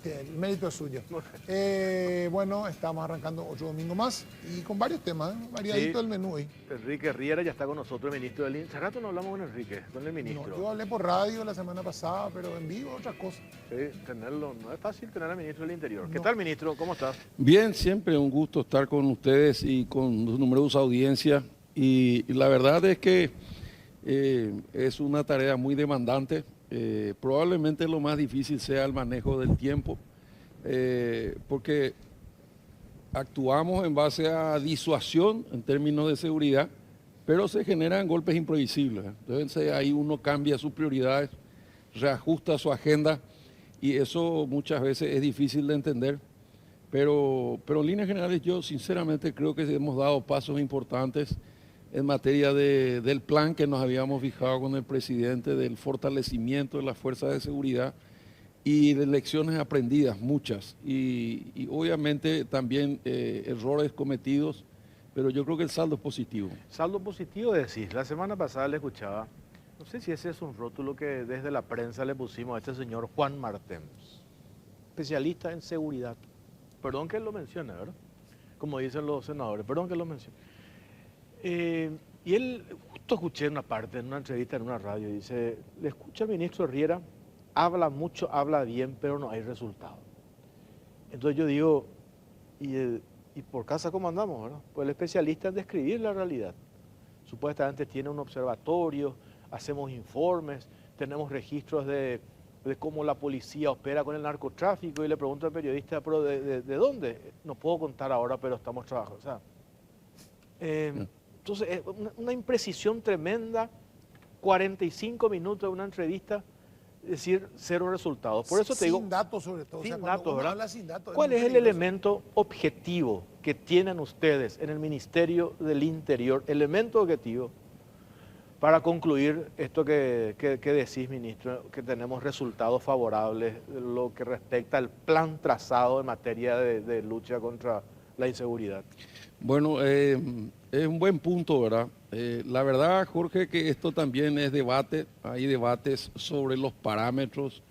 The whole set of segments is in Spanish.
El mérito es suyo. Bueno, estamos arrancando otro domingo más y con varios temas, variadito Sí. el menú hoy. Enrique Riera ya está con nosotros, el ministro del INE. Hace rato no hablamos con Enrique, con el No, ministro. yo hablé por radio la semana pasada, pero en vivo otras cosas. Sí, tenerlo, no es fácil tener al ministro del Interior. ¿Qué No. tal, ministro? ¿Cómo estás? Bien, siempre un gusto estar con ustedes y con numerosas audiencias. Y la verdad es que es una tarea muy demandante. Probablemente lo más difícil sea el manejo del tiempo, porque actuamos en base a disuasión en términos de seguridad, pero se generan golpes imprevisibles. Entonces ahí uno cambia sus prioridades, reajusta su agenda y eso muchas veces es difícil de entender. Pero en líneas generales yo sinceramente creo que hemos dado pasos importantes en materia del plan que nos habíamos fijado con el presidente, del fortalecimiento de las fuerzas de seguridad y de lecciones aprendidas, muchas. Y obviamente también errores cometidos, pero yo creo que el saldo es positivo. Saldo positivo decís. La semana pasada le escuchaba, no sé si ese es un rótulo que desde la prensa le pusimos a este señor Juan Martens, especialista en seguridad. Perdón que lo mencione, ¿verdad? Como dicen los senadores, perdón que lo mencione. Y él, justo escuché una parte en una entrevista en una radio, dice, le escucha al ministro Riera, habla mucho, habla bien, pero no hay resultado. Entonces yo digo, ¿y por casa cómo andamos, verdad? Pues el especialista en describir la realidad. Supuestamente tiene un observatorio, hacemos informes, tenemos registros de cómo la policía opera con el narcotráfico y le pregunto al periodista, ¿pero de dónde? No puedo contar ahora, pero estamos trabajando. O sea, entonces, es una imprecisión tremenda, 45 minutos de una entrevista, es decir, cero resultados. Por eso te digo, Sin datos sobre todo. sin O sea, cuando datos, uno ¿verdad? habla sin datos, ¿Cuál muy es el peligroso. elemento objetivo que tienen ustedes en el Ministerio del Interior, elemento objetivo, para concluir esto que decís, ministro, que tenemos resultados favorables en lo que respecta al plan trazado en materia de lucha contra la inseguridad? Bueno, es un buen punto, ¿verdad? La verdad, Jorge, que esto también es debate. Hay debates sobre los parámetros,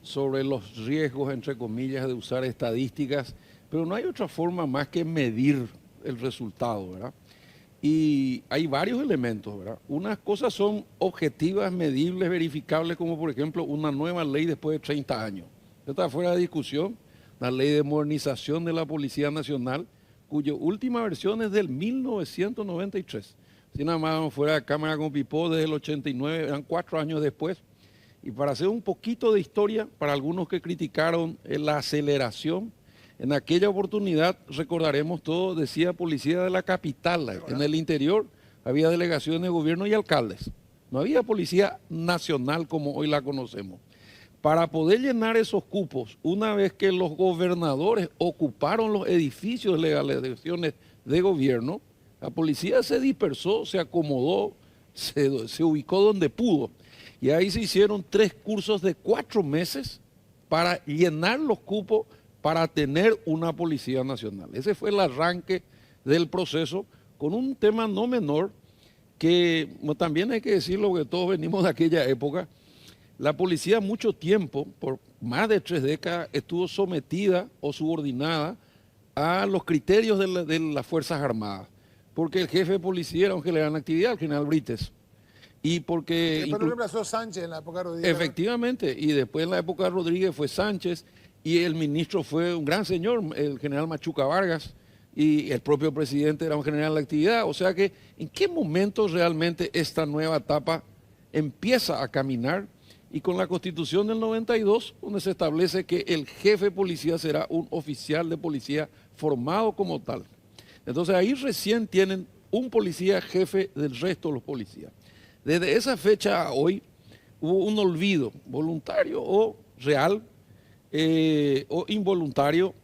sobre los riesgos, entre comillas, de usar estadísticas, pero no hay otra forma más que medir el resultado, ¿verdad? Y hay varios elementos, ¿verdad? Unas cosas son objetivas, medibles, verificables, como por ejemplo una nueva ley después de 30 años. Esto está fuera de discusión, la ley de modernización de la Policía Nacional, cuya última versión es del 1993. Si nada más fuera de cámara con Pipó desde el 89, eran 4 años después. Y para hacer un poquito de historia, para algunos que criticaron la aceleración, en aquella oportunidad, recordaremos todo, decía policía de la capital. En el interior había delegaciones de gobierno y alcaldes. No había policía nacional como hoy la conocemos. Para poder llenar esos cupos, una vez que los gobernadores ocuparon los edificios de las delegaciones de gobierno, la policía se dispersó, se acomodó, se ubicó donde pudo. Y ahí se hicieron 3 cursos de 4 meses para llenar los cupos para tener una policía nacional. Ese fue el arranque del proceso con un tema no menor que también hay que decirlo que todos venimos de aquella época. La policía mucho tiempo, por más de 3 décadas, estuvo sometida o subordinada a los criterios de las Fuerzas Armadas, porque el jefe de policía era un general en actividad, el general Brites. Y porque... Después lo reemplazó Sánchez en la época de Rodríguez. Efectivamente, y después en la época de Rodríguez fue Sánchez, y el ministro fue un gran señor, el general Machuca Vargas, y el propio presidente era un general de actividad. O sea que, ¿en qué momento realmente esta nueva etapa empieza a caminar? Y con la Constitución del 92, donde se establece que el jefe de policía será un oficial de policía formado como tal. Entonces ahí recién tienen un policía jefe del resto de los policías. Desde esa fecha a hoy hubo un olvido voluntario o real o involuntario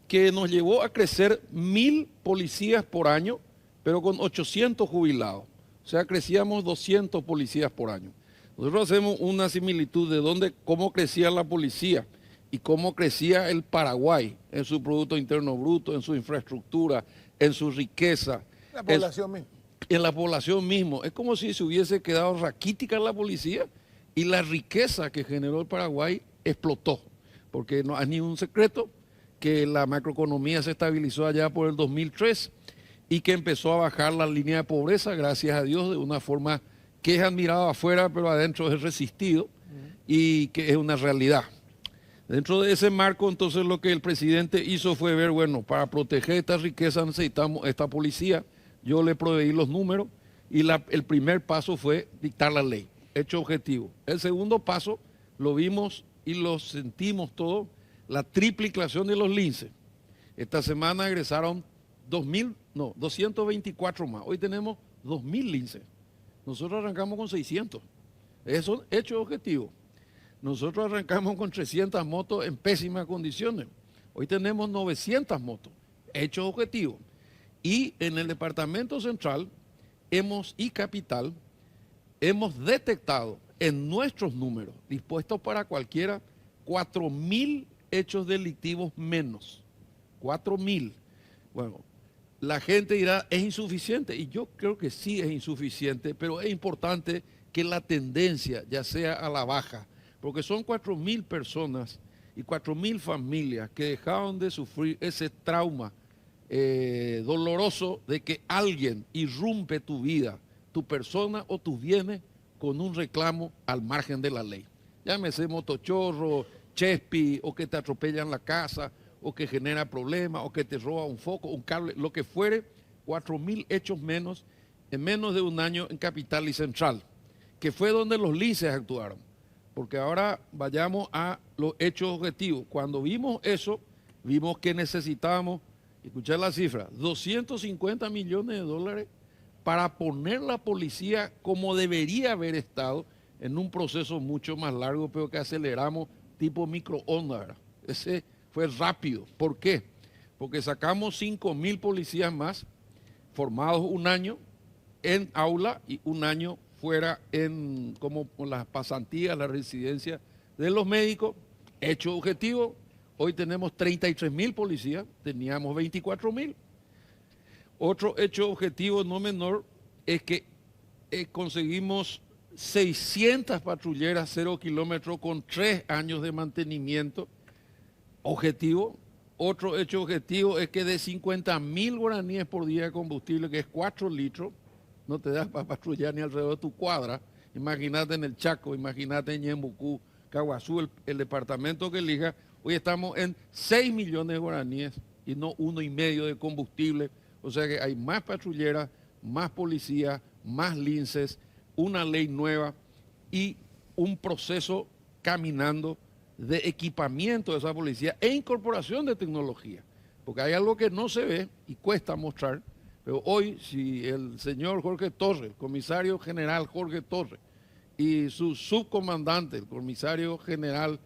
que nos llevó a crecer 1000 policías por año, pero con 800 jubilados. O sea, crecíamos 200 policías por año. Nosotros hacemos una similitud de cómo crecía la policía y cómo crecía el Paraguay en su Producto Interno Bruto, en su infraestructura, en su riqueza. La población misma. En la población mismo. Es como si se hubiese quedado raquítica la policía y la riqueza que generó el Paraguay explotó. porque no es ni un secreto que la macroeconomía se estabilizó allá por el 2003 y que empezó a bajar la línea de pobreza, gracias a Dios, de una forma que es admirada afuera, pero adentro es resistido y que es una realidad. Dentro de ese marco, entonces, lo que el presidente hizo fue ver, bueno, para proteger esta riqueza necesitamos esta policía. Yo le proveí los números y el primer paso fue dictar la ley, hecho objetivo. El segundo paso lo vimos y lo sentimos todo, la triplicación de los linces. Esta semana egresaron 224 más. Hoy tenemos 2.000 linces. Nosotros arrancamos con 600. Eso es hecho objetivo. Nosotros arrancamos con 300 motos en pésimas condiciones. Hoy tenemos 900 motos, hechos objetivos. Y en el departamento central y capital hemos detectado en nuestros números, dispuestos para cualquiera, 4.000 hechos delictivos menos. 4.000. Bueno, la gente dirá, es insuficiente. Y yo creo que sí es insuficiente, pero es importante que la tendencia ya sea a la baja, porque son 4.000 personas y 4.000 familias que dejaron de sufrir ese trauma doloroso de que alguien irrumpe tu vida, tu persona o tus bienes con un reclamo al margen de la ley. Llámese motochorro, chespi, o que te atropellan la casa, o que genera problemas, o que te roba un foco, un cable, lo que fuere, 4.000 hechos menos en menos de un año en Capital y Central, que fue donde los linces actuaron. Porque ahora vayamos a los hechos objetivos. Cuando vimos eso, vimos que necesitábamos, escuchar la cifra, 250 millones de dólares para poner la policía como debería haber estado en un proceso mucho más largo, pero que aceleramos tipo microondas. Ese fue rápido. ¿Por qué? Porque sacamos 5.000 policías más, formados un año en aula y un año fuera en como las pasantías, la residencia de los médicos. Hecho objetivo, hoy tenemos 33.000 policías, teníamos 24.000. Otro hecho objetivo no menor es que conseguimos 600 patrulleras 0 kilómetros con 3 años de mantenimiento objetivo. Otro hecho objetivo es que de 50.000 guaraníes por día de combustible, que es 4 litros, no te das para patrullar ni alrededor de tu cuadra. Imagínate en el Chaco, imagínate en Ñembucú, Caguazú, el departamento que elija. Hoy estamos en 6 millones de guaraníes y no 1,5 de combustible. O sea que hay más patrulleras, más policías, más linces, una ley nueva y un proceso caminando de equipamiento de esa policía e incorporación de tecnología. Porque hay algo que no se ve y cuesta mostrar, pero hoy si el señor Jorge Torres, el comisario general Jorge Torres, y su subcomandante, el comisario general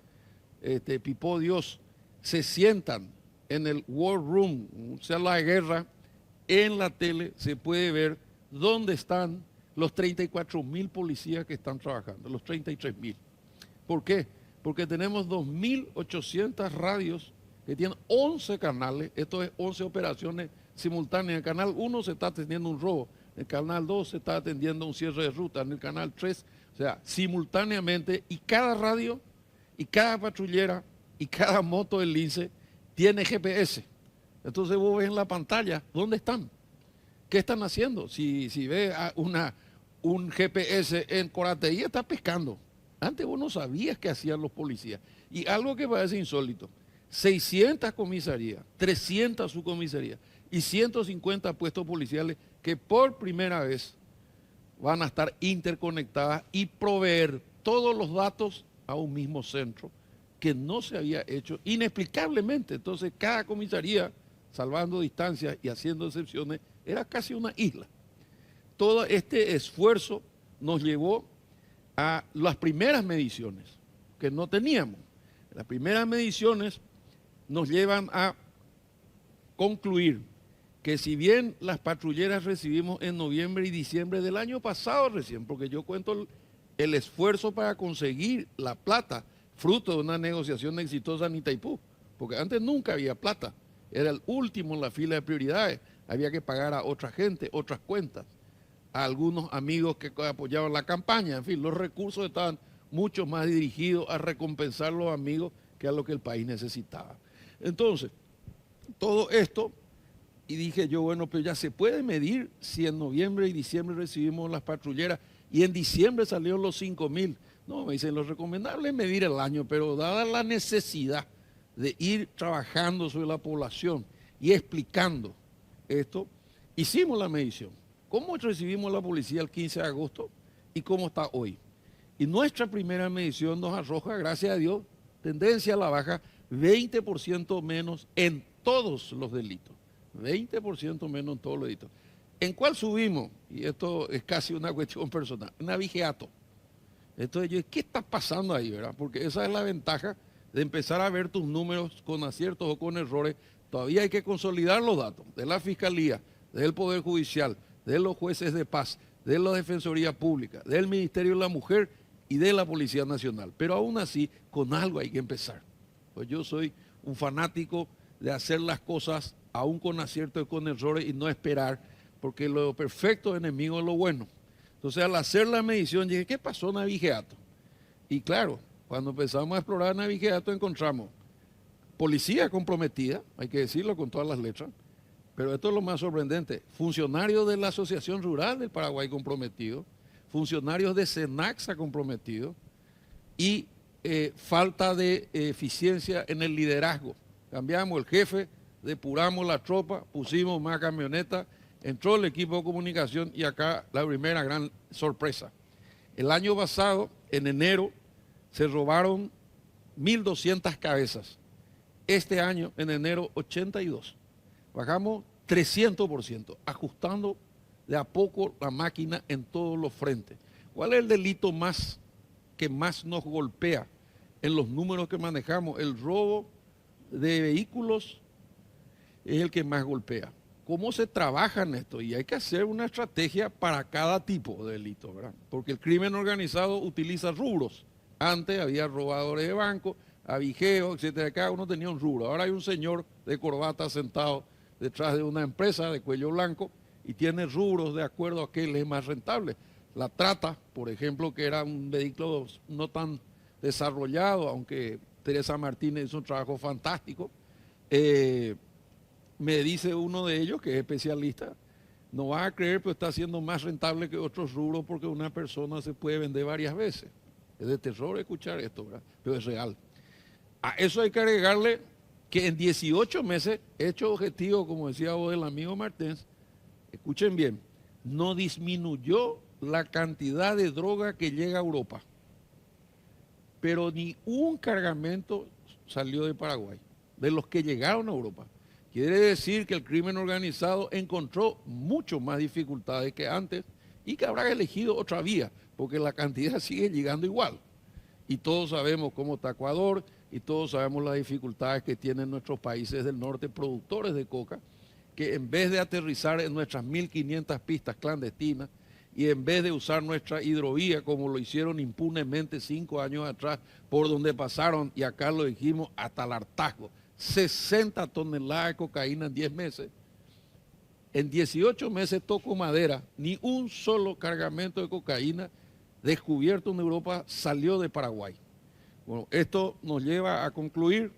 Pipo Dios, se sientan en el War Room, sala de guerra, en la tele se puede ver dónde están los 34.000 policías que están trabajando, los 33.000. ¿Por qué? Porque tenemos 2.800 radios que tienen 11 canales, esto es 11 operaciones simultáneas. En el canal 1 se está atendiendo un robo, en el canal 2 se está atendiendo un cierre de ruta, en el canal 3, o sea, simultáneamente, y cada radio, y cada patrullera, y cada moto del lince tiene GPS. Entonces vos ves en la pantalla, ¿dónde están? ¿Qué están haciendo? Si ves un GPS en Corateí, está pescando. Antes vos no sabías qué hacían los policías. Y algo que parece insólito, 600 comisarías, 300 subcomisarías y 150 puestos policiales que por primera vez van a estar interconectadas y proveer todos los datos a un mismo centro que no se había hecho inexplicablemente. Entonces cada comisaría, salvando distancias y haciendo excepciones, era casi una isla. Todo este esfuerzo nos llevó a las primeras mediciones que no teníamos. Las primeras mediciones nos llevan a concluir que si bien las patrulleras recibimos en noviembre y diciembre del año pasado recién, porque yo cuento el esfuerzo para conseguir la plata, fruto de una negociación exitosa en Itaipú, porque antes nunca había plata, era el último en la fila de prioridades, había que pagar a otra gente, otras cuentas, a algunos amigos que apoyaban la campaña, en fin, los recursos estaban mucho más dirigidos a recompensar a los amigos que que era lo que el país necesitaba. Entonces, todo esto, y dije yo, bueno, pero ya se puede medir si en noviembre y diciembre recibimos las patrulleras y en diciembre salieron los 5.000. No, me dicen, lo recomendable es medir el año, pero dada la necesidad de ir trabajando sobre la población y explicando esto, hicimos la medición. ¿Cómo recibimos la policía el 15 de agosto y cómo está hoy? Y nuestra primera medición nos arroja, gracias a Dios, tendencia a la baja, 20% menos en todos los delitos. 20% menos en todos los delitos. ¿En cuál subimos? Y esto es casi una cuestión personal. En abigeato. Entonces yo, ¿qué está pasando ahí, verdad? Porque esa es la ventaja de empezar a ver tus números con aciertos o con errores. Todavía hay que consolidar los datos de la Fiscalía, del Poder Judicial, de los jueces de paz, de la Defensoría Pública, del Ministerio de la Mujer y de la Policía Nacional. Pero aún así, con algo hay que empezar. Pues yo soy un fanático de hacer las cosas aún con aciertos y con errores y no esperar, porque lo perfecto es enemigo de lo bueno. Entonces, al hacer la medición, dije, ¿qué pasó en Abigeato? Y claro, cuando empezamos a explorar en Abigeato encontramos policía comprometida, hay que decirlo con todas las letras, pero esto es lo más sorprendente, funcionarios de la Asociación Rural del Paraguay comprometidos, funcionarios de SENACSA comprometidos y falta de eficiencia en el liderazgo. Cambiamos el jefe, depuramos la tropa, pusimos más camionetas, entró el equipo de comunicación y acá la primera gran sorpresa. El año pasado, en enero, se robaron 1.200 cabezas. Este año, en enero, 82. Bajamos 300%, ajustando de a poco la máquina en todos los frentes. ¿Cuál es el delito que más nos golpea en los números que manejamos? El robo de vehículos es el que más golpea. ¿Cómo se trabaja en esto? Y hay que hacer una estrategia para cada tipo de delito, ¿verdad? Porque el crimen organizado utiliza rubros. Antes había robadores de banco, abigeos, etcétera. Cada uno tenía un rubro. Ahora hay un señor de corbata sentado detrás de una empresa de cuello blanco y tiene rubros de acuerdo a qué le es más rentable. La trata, por ejemplo, que era un vehículo no tan desarrollado, aunque Teresa Martínez hizo un trabajo fantástico. Me dice uno de ellos, que es especialista, no vas a creer, pero está siendo más rentable que otros rubros porque una persona se puede vender varias veces. Es de terror escuchar esto, ¿verdad? Pero es real. A eso hay que agregarle que en 18 meses, hecho objetivo, como decía vos, el amigo Martens, escuchen bien, no disminuyó la cantidad de droga que llega a Europa. Pero ni un cargamento salió de Paraguay, de los que llegaron a Europa. Quiere decir que el crimen organizado encontró mucho más dificultades que antes y que habrá elegido otra vía, porque la cantidad sigue llegando igual. Y todos sabemos cómo está Ecuador y todos sabemos las dificultades que tienen nuestros países del norte productores de coca, que en vez de aterrizar en nuestras 1.500 pistas clandestinas y en vez de usar nuestra hidrovía como lo hicieron impunemente 5 años atrás, por donde pasaron, y acá lo dijimos, hasta el hartazgo, 60 toneladas de cocaína en 10 meses. En 18 meses toco madera, ni un solo cargamento de cocaína descubierto en Europa salió de Paraguay. Bueno, esto nos lleva a concluir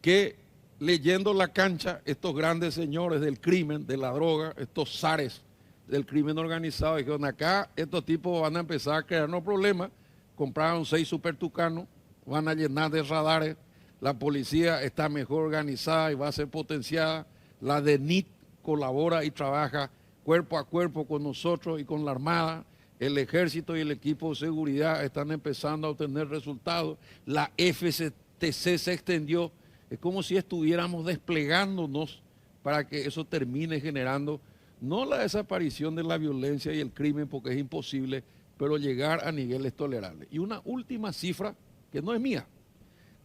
que leyendo la cancha, estos grandes señores del crimen, de la droga, estos zares del crimen organizado, dijeron acá estos tipos van a empezar a crearnos problemas, compraron 6 super tucanos, van a llenar de radares, la policía está mejor organizada y va a ser potenciada, la DENIT colabora y trabaja cuerpo a cuerpo con nosotros y con la Armada, el Ejército y el equipo de seguridad están empezando a obtener resultados, la FCTC se extendió, es como si estuviéramos desplegándonos para que eso termine generando no la desaparición de la violencia y el crimen, porque es imposible, pero llegar a niveles tolerables. Y una última cifra que no es mía,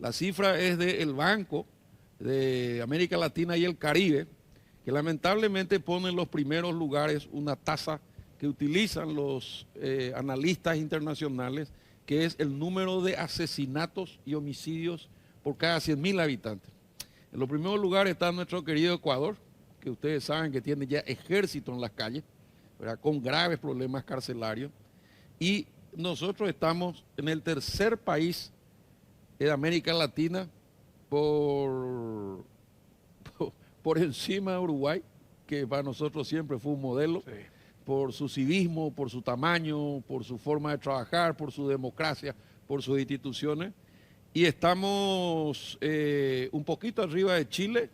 la cifra es del Banco de América Latina y el Caribe, que lamentablemente pone en los primeros lugares una tasa que utilizan los analistas internacionales, que es el número de asesinatos y homicidios por cada 100.000 habitantes. En los primeros lugares está nuestro querido Ecuador, que ustedes saben que tiene ya ejército en las calles, ¿verdad?, con graves problemas carcelarios, y nosotros estamos en el tercer país de América Latina por, por encima de Uruguay, que para nosotros siempre fue un modelo, Sí. por su civismo, por su tamaño, por su forma de trabajar, por su democracia, por sus instituciones. Y estamos un poquito arriba de Chile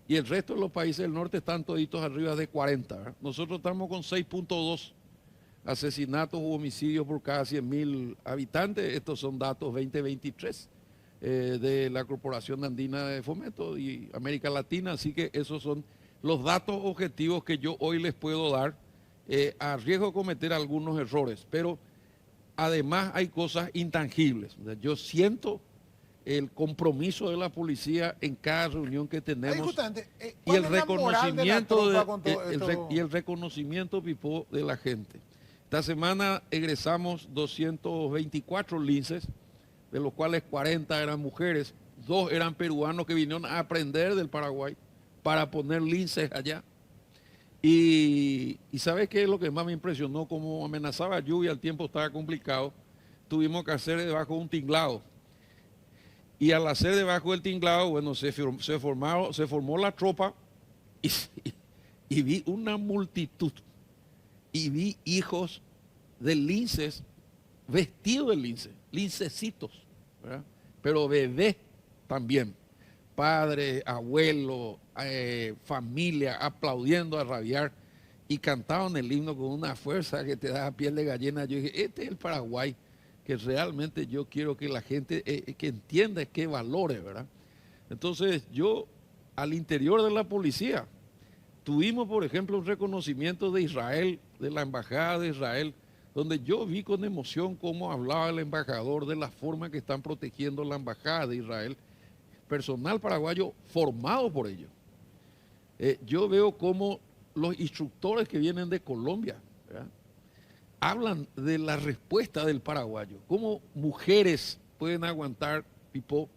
y el resto de los países del norte están toditos arriba de 40. ¿Verdad? Nosotros estamos con 6.2 asesinatos u homicidios por cada 100.000 habitantes. Estos son datos 2023 de la Corporación Andina de Fomento y América Latina. Así que esos son los datos objetivos que yo hoy les puedo dar, a riesgo de cometer algunos errores. Pero además hay cosas intangibles. Yo siento el compromiso de la policía en cada reunión que Ahí tenemos justamente, y el ¿cuál es la moral de la reconocimiento tropa con todo esto? y el reconocimiento, Pipo, de la gente. Esta semana egresamos 224 linces, de los cuales 40 eran mujeres, 2 eran peruanos que vinieron a aprender del Paraguay para poner linces allá. Y ¿sabes qué es lo que más me impresionó? Como amenazaba lluvia, el tiempo estaba complicado, tuvimos que hacer debajo un tinglado. Y al hacer debajo del tinglado, bueno, se formó la tropa y vi una multitud. Y vi hijos de linces vestidos de lince, lincecitos, ¿verdad? Pero bebés también. Padres, abuelos, familia, aplaudiendo a rabiar y cantaban el himno con una fuerza que te da piel de gallina. Yo dije, este es el Paraguay que realmente yo quiero que la gente que entienda, que valore, ¿verdad? Entonces yo, al interior de la policía, tuvimos, por ejemplo, un reconocimiento de Israel, de la Embajada de Israel, donde yo vi con emoción cómo hablaba el embajador de la forma que están protegiendo la Embajada de Israel, personal paraguayo formado por ellos. Yo veo cómo los instructores que vienen de Colombia, ¿verdad?, hablan de la respuesta del paraguayo, cómo mujeres pueden aguantar, Pipo,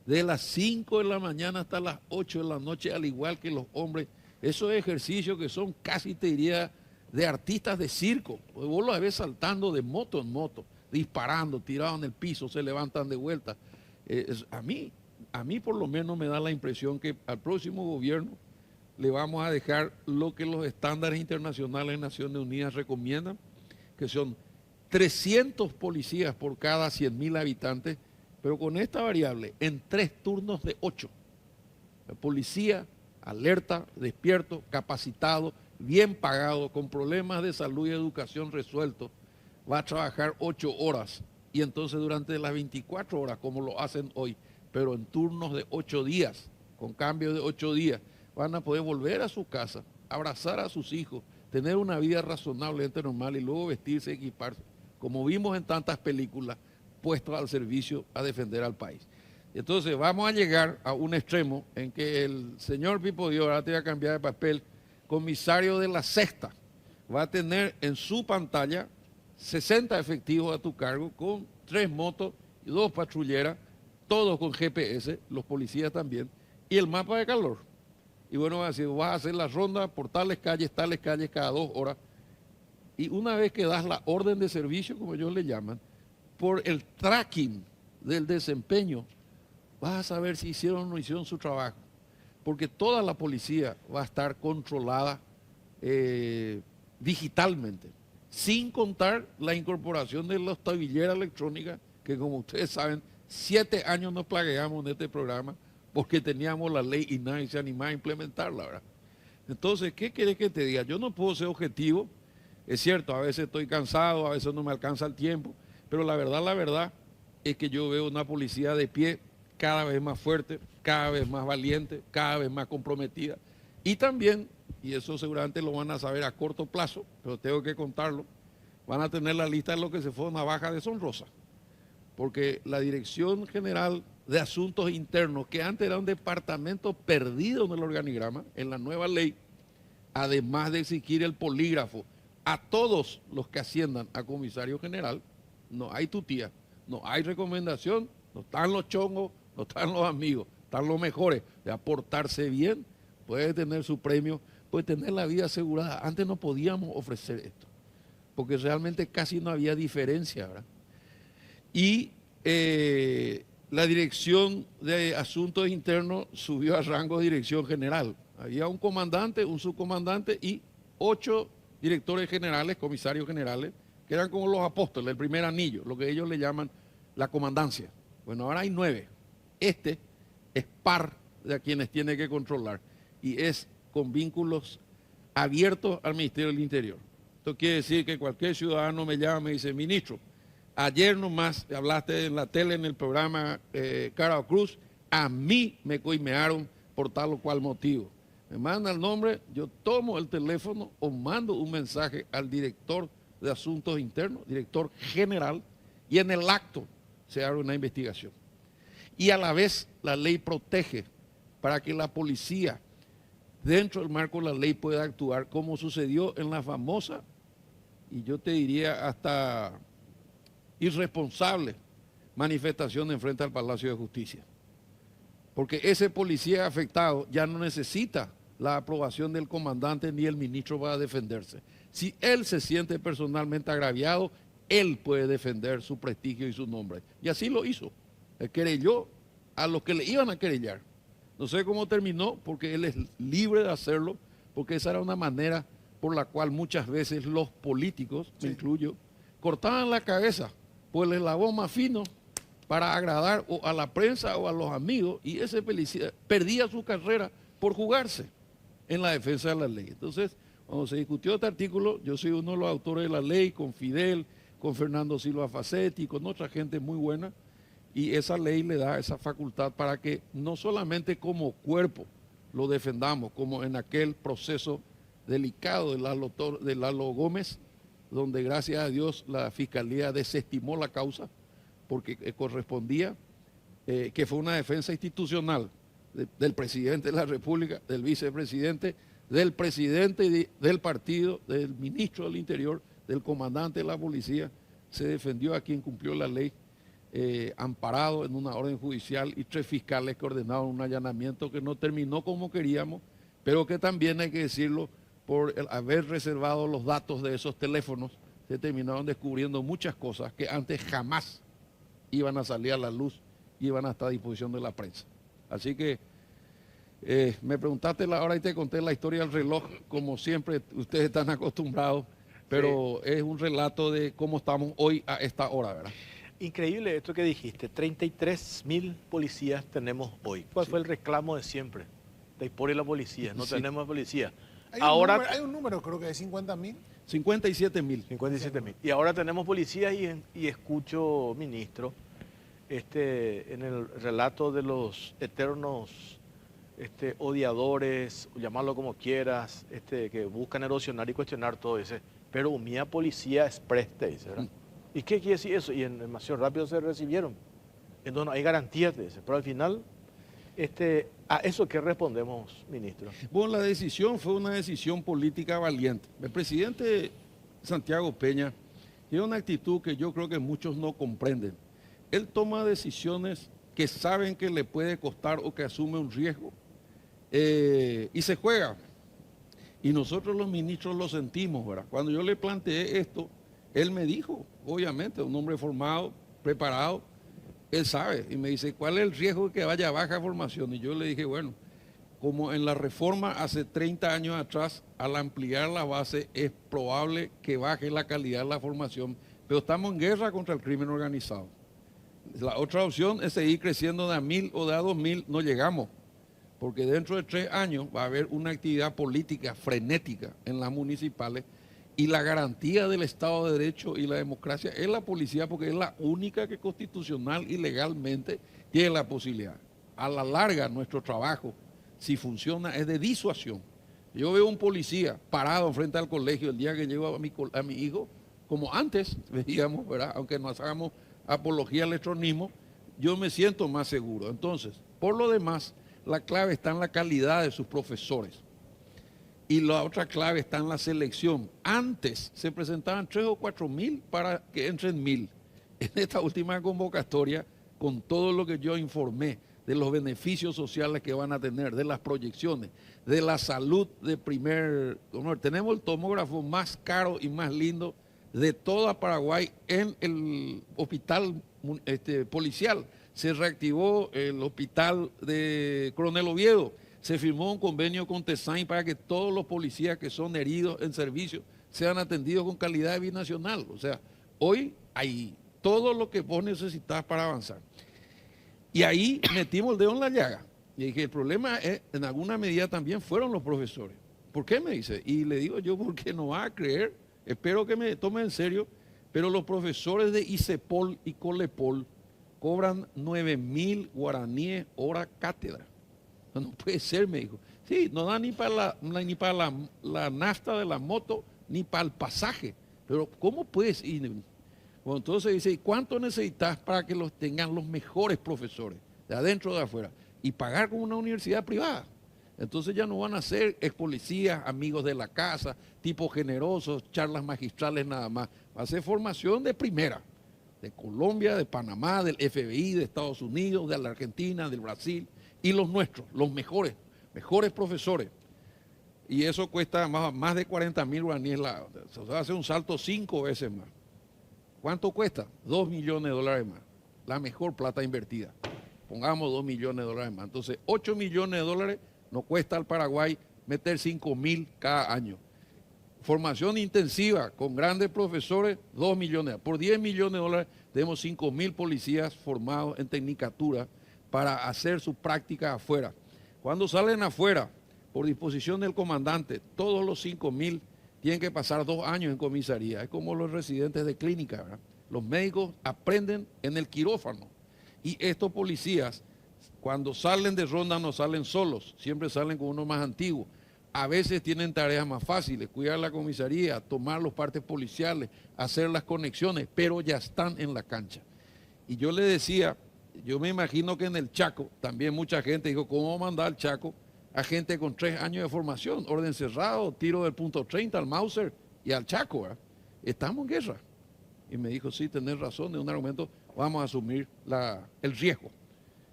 de las 5 de la mañana hasta las 8 de la noche, al igual que los hombres. Esos ejercicios que son casi, te diría, de artistas de circo. Vos los ves saltando de moto en moto, disparando, tirados en el piso, se levantan de vuelta. A mí por lo menos me da la impresión que al próximo gobierno le vamos a dejar lo que los estándares internacionales de Naciones Unidas recomiendan, que son 300 policías por cada 100.000 habitantes, pero con esta variable, en 3 turnos de 8. La policía alerta, despierto, capacitado, bien pagado, con problemas de salud y educación resueltos, va a trabajar 8 horas y entonces durante las 24 horas, como lo hacen hoy, pero en turnos de 8 días, con cambio de 8 días, van a poder volver a su casa, abrazar a sus hijos, tener una vida razonablemente normal y luego vestirse, equiparse, como vimos en tantas películas, puestos al servicio a defender al país. Entonces vamos a llegar a un extremo en que el señor Pipo Dios, ahora te voy a cambiar de papel, comisario de la sexta, va a tener en su pantalla 60 efectivos a tu cargo con 3 motos y 2 patrulleras, todos con GPS, los policías también, y el mapa de calor. Y bueno, va a decir, vas a hacer la ronda por tales calles cada 2 horas. Y una vez que das la orden de servicio, como ellos le llaman, por el tracking del desempeño, vas a saber si hicieron o no hicieron su trabajo. Porque toda la policía va a estar controlada digitalmente, sin contar la incorporación de las tabilleras electrónicas, que como ustedes saben, 7 años nos plagueamos en este programa, porque teníamos la ley y nadie se animaba a implementarla, ¿verdad? Entonces, ¿qué quieres que te diga? Yo no puedo ser objetivo, es cierto, a veces estoy cansado, a veces no me alcanza el tiempo, pero la verdad es que yo veo una policía de pie cada vez más fuerte, cada vez más valiente, cada vez más comprometida. Y también, y eso seguramente lo van a saber a corto plazo, pero tengo que contarlo, van a tener la lista de lo que se fue una baja deshonrosa, porque la Dirección General de Asuntos Internos, que antes era un departamento perdido en el organigrama, en la nueva ley, además de exigir el polígrafo a todos los que asciendan a comisario general, no hay tutía, no hay recomendación, no están los chongos, no están los amigos, están los mejores, de aportarse bien, puede tener su premio, puede tener la vida asegurada. Antes no podíamos ofrecer esto, porque realmente casi no había diferencia, ¿verdad? Y la dirección de asuntos internos subió a rango de dirección general. Había un comandante, un subcomandante y 8 directores generales, comisarios generales, que eran como los apóstoles, el primer anillo, lo que ellos le llaman la comandancia. Bueno, ahora hay 9. Este es par de a quienes tiene que controlar y es con vínculos abiertos al Ministerio del Interior. Esto quiere decir que cualquier ciudadano me llama y me dice, ministro, ayer nomás hablaste en la tele, en el programa Carao Cruz, a mí me coimearon por tal o cual motivo. Me manda el nombre, yo tomo el teléfono o mando un mensaje al director de Asuntos Internos, director general, y en el acto se abre una investigación. Y a la vez la ley protege para que la policía, dentro del marco de la ley, pueda actuar como sucedió en la famosa, y yo te diría hasta irresponsable, manifestación en frente al Palacio de Justicia. Porque ese policía afectado ya no necesita la aprobación del comandante ni el ministro para defenderse. Si él se siente personalmente agraviado, él puede defender su prestigio y su nombre. Y así lo hizo. Él querelló a los que le iban a querellar. No sé cómo terminó, porque él es libre de hacerlo, porque esa era una manera por la cual muchas veces los políticos, me incluyo, cortaban la cabeza por el eslabón más fino para agradar o a la prensa o a los amigos, y ese policía perdía su carrera por jugarse en la defensa de la ley. Entonces, cuando se discutió este artículo, yo soy uno de los autores de la ley, con Fidel, con Fernando Silva Facetti, con otra gente muy buena, y esa ley le da esa facultad para que no solamente como cuerpo lo defendamos, como en aquel proceso delicado de Lalo Gómez, donde gracias a Dios la Fiscalía desestimó la causa, porque correspondía, que fue una defensa institucional del presidente de la República, del vicepresidente, del presidente del partido, del ministro del Interior, del comandante de la policía. Se defendió a quien cumplió la ley, amparado en una orden judicial, y 3 fiscales que ordenaron un allanamiento que no terminó como queríamos, pero que también, hay que decirlo, por el haber reservado los datos de esos teléfonos, se terminaron descubriendo muchas cosas que antes jamás iban a salir a la luz, iban a estar a disposición de la prensa. Así que me preguntaste la hora y te conté la historia del reloj, como siempre ustedes están acostumbrados, pero sí, es un relato de cómo estamos hoy a esta hora, ¿verdad? Increíble esto que dijiste, 33.000 policías tenemos hoy. ¿Cuál fue el reclamo de siempre? De por la policía, no tenemos policía. Hay un número, creo que de 50.000. 57.000. 57.000. Y ahora tenemos policías y escucho, ministro, en el relato de los eternos odiadores, llamarlo como quieras, que buscan erosionar y cuestionar todo ese. Pero mía policía es preste, dice, ¿verdad? ¿Y qué quiere decir eso? Y en demasiado rápido se recibieron. Entonces no hay garantías de eso. Pero al final, ¿a eso qué respondemos, ministro? Bueno, la decisión fue una decisión política valiente. El presidente Santiago Peña tiene una actitud que yo creo que muchos no comprenden. Él toma decisiones que saben que le puede costar o que asume un riesgo, y se juega. Y nosotros los ministros lo sentimos, ¿verdad? Cuando yo le planteé esto, él me dijo, obviamente, un hombre formado, preparado, él sabe, y me dice, ¿cuál es el riesgo de que vaya a baja formación? Y yo le dije, bueno, como en la reforma hace 30 años atrás, al ampliar la base es probable que baje la calidad de la formación, pero estamos en guerra contra el crimen organizado. La otra opción es seguir creciendo de a 1.000 o de a 2.000, no llegamos, porque dentro de 3 años va a haber una actividad política frenética en las municipales, y la garantía del Estado de Derecho y la democracia es la policía, porque es la única que constitucional y legalmente tiene la posibilidad. A la larga, nuestro trabajo, si funciona, es de disuasión. Yo veo un policía parado frente al colegio el día que llevo a mi hijo, como antes veíamos, ¿verdad? Aunque nos hagamos apología al electronismo, yo me siento más seguro. Entonces, por lo demás, la clave está en la calidad de sus profesores. Y la otra clave está en la selección. Antes se presentaban 3 o 4.000 para que entren 1.000. En esta última convocatoria, con todo lo que yo informé de los beneficios sociales que van a tener, de las proyecciones, de la salud de primer honor. Tenemos el tomógrafo más caro y más lindo de toda Paraguay en el hospital policial. se reactivó el hospital de Coronel Oviedo, se firmó un convenio con TESAIN para que todos los policías que son heridos en servicio sean atendidos con calidad de binacional. O sea, hoy hay todo lo que vos necesitas para avanzar. Y ahí metimos el dedo en la llaga. Y dije, el problema es, en alguna medida también fueron los profesores. ¿Por qué? Me dice. Y le digo yo, porque no va a creer, espero que me tome en serio, pero los profesores de ICEPOL y COLEPOL cobran 9.000 guaraníes hora cátedra. No puede ser, me dijo. Sí, no da ni para la nafta de la moto, ni para el pasaje. Pero ¿cómo puedes ir? Bueno, entonces dice, ¿y cuánto necesitas para que los tengan los mejores profesores, de adentro o de afuera? Y pagar con una universidad privada. Entonces ya no van a ser ex policías, amigos de la casa, tipos generosos, charlas magistrales nada más. Va a ser formación de primera, de Colombia, de Panamá, del FBI, de Estados Unidos, de la Argentina, del Brasil, y los nuestros, los mejores profesores. Y eso cuesta más de 40.000 guaraníes. Se va a hacer un salto 5 veces más. ¿Cuánto cuesta? $2 millones más. La mejor plata invertida. Pongamos $2 millones más. Entonces, $8 millones nos cuesta al Paraguay meter 5.000 cada año. Formación intensiva con grandes profesores, 2 millones. Por $10 millones tenemos 5.000 policías formados en tecnicatura para hacer su práctica afuera. Cuando salen afuera, por disposición del comandante, todos los 5.000 tienen que pasar 2 años en comisaría. Es como los residentes de clínica, ¿verdad? Los médicos aprenden en el quirófano. Y estos policías, cuando salen de ronda, no salen solos, siempre salen con uno más antiguo. A veces tienen tareas más fáciles, cuidar la comisaría, tomar los partes policiales, hacer las conexiones, pero ya están en la cancha. Y yo le decía, yo me imagino que en el Chaco, también mucha gente dijo, ¿cómo mandar al Chaco a gente con 3 años de formación? Orden cerrado, tiro del punto 30 al Mauser y al Chaco, ¿verdad? Estamos en guerra. Y me dijo, sí, tenés razón, de un argumento, vamos a asumir el riesgo.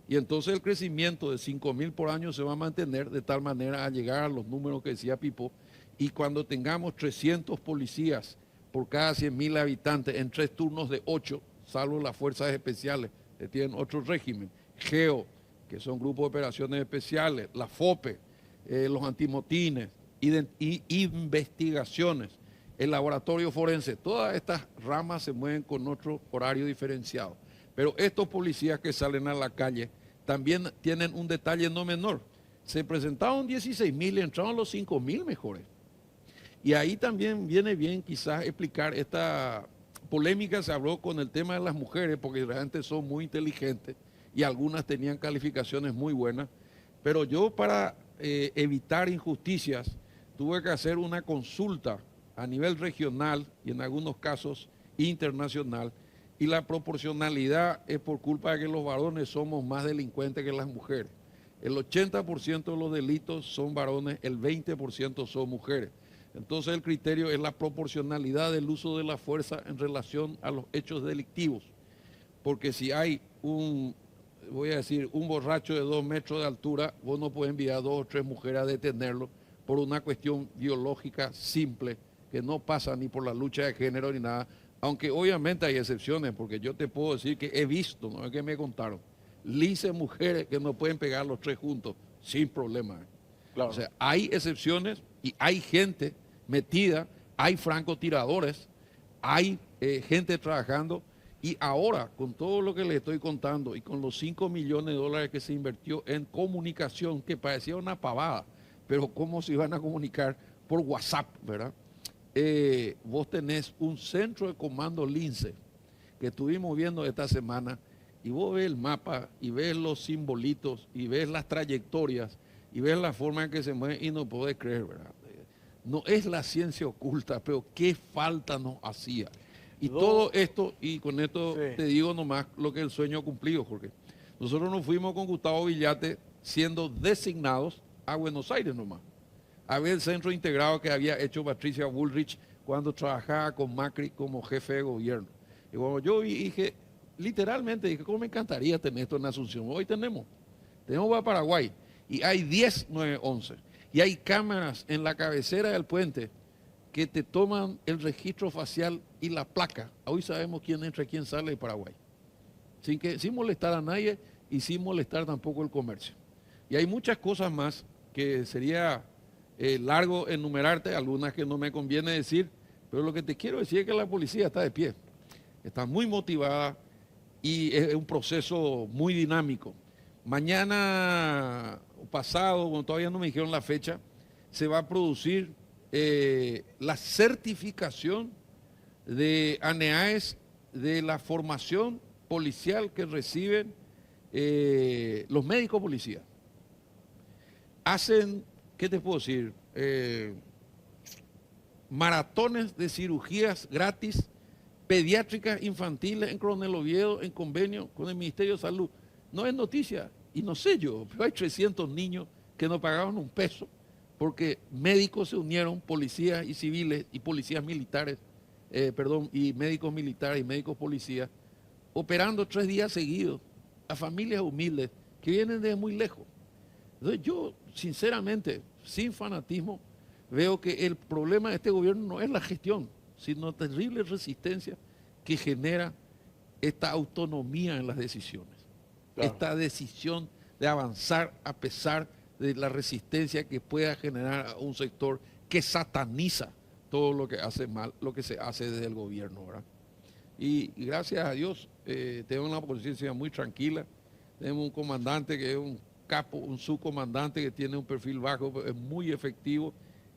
Y entonces el crecimiento de 5.000 por año se va a mantener de tal manera a llegar a los números que decía Pipo. Y cuando tengamos 300 policías por cada 100.000 habitantes en 3 turnos de 8, salvo las fuerzas especiales, que tienen otro régimen, GEO, que son grupos de operaciones especiales, la FOPE, los antimotines, investigaciones, el laboratorio forense, todas estas ramas se mueven con otro horario diferenciado. Pero estos policías que salen a la calle también tienen un detalle no menor. Se presentaron 16.000 y entraron los 5.000 mejores. Y ahí también viene bien quizás explicar esta polémica. Se habló con el tema de las mujeres porque realmente son muy inteligentes y algunas tenían calificaciones muy buenas. Pero yo para evitar injusticias tuve que hacer una consulta a nivel regional y en algunos casos internacional. Y la proporcionalidad es por culpa de que los varones somos más delincuentes que las mujeres. El 80% de los delitos son varones, el 20% son mujeres. Entonces el criterio es la proporcionalidad del uso de la fuerza en relación a los hechos delictivos. Porque si hay un borracho de 2 metros de altura, vos no puedes enviar 2 o 3 mujeres a detenerlo por una cuestión biológica simple, que no pasa ni por la lucha de género ni nada. Aunque obviamente hay excepciones, porque yo te puedo decir que he visto, no es que me contaron, lices mujeres que no pueden pegar los 3 juntos sin problema. Claro. O sea, hay excepciones y hay gente metida, hay francotiradores, hay gente trabajando. Y ahora, con todo lo que le estoy contando y con los $5 millones que se invirtió en comunicación, que parecía una pavada, pero cómo se iban a comunicar por WhatsApp, ¿verdad? Vos tenés un centro de comando LINCE que estuvimos viendo esta semana y vos ves el mapa y ves los simbolitos y ves las trayectorias y ves la forma en que se mueve y no podés creer, ¿verdad? No es la ciencia oculta, pero qué falta nos hacía. Y todo esto, y con esto te digo nomás lo que es el sueño cumplido, Jorge. Nosotros nos fuimos con Gustavo Villate siendo designados a Buenos Aires nomás, a ver el centro integrado que había hecho Patricia Bullrich cuando trabajaba con Macri como jefe de gobierno. Y cuando yo dije, literalmente dije, ¿cómo me encantaría tener esto en Asunción? Hoy tenemos para Paraguay y hay 10 911 y hay cámaras en la cabecera del puente que te toman el registro facial y la placa. Hoy sabemos quién entra y quién sale de Paraguay. sin molestar a nadie y sin molestar tampoco el comercio. Y hay muchas cosas más que sería largo enumerarte, algunas que no me conviene decir, pero lo que te quiero decir es que la policía está de pie, está muy motivada y es un proceso muy dinámico. Mañana o pasado, bueno, todavía no me dijeron la fecha, se va a producir la certificación de ANEAES de la formación policial que reciben los médicos policías. Hacen, ¿qué te puedo decir? Maratones de cirugías gratis, pediátricas infantiles en Coronel Oviedo, en convenio con el Ministerio de Salud. No es noticia, y no sé yo, pero hay 300 niños que no pagaban un peso porque médicos se unieron, policías y civiles y policías militares, y médicos militares y médicos policías, operando 3 días seguidos a familias humildes que vienen de muy lejos. Entonces yo, sinceramente, sin fanatismo, veo que el problema de este gobierno no es la gestión, sino terrible resistencia que genera esta autonomía en las decisiones. Claro. Esta decisión de avanzar a pesar de la resistencia que pueda generar a un sector que sataniza todo lo que hace mal, lo que se hace desde el gobierno, ¿verdad? Y gracias a Dios tenemos una policía muy tranquila, tenemos un comandante que es un capo, un subcomandante que tiene un perfil bajo, pero es muy efectivo,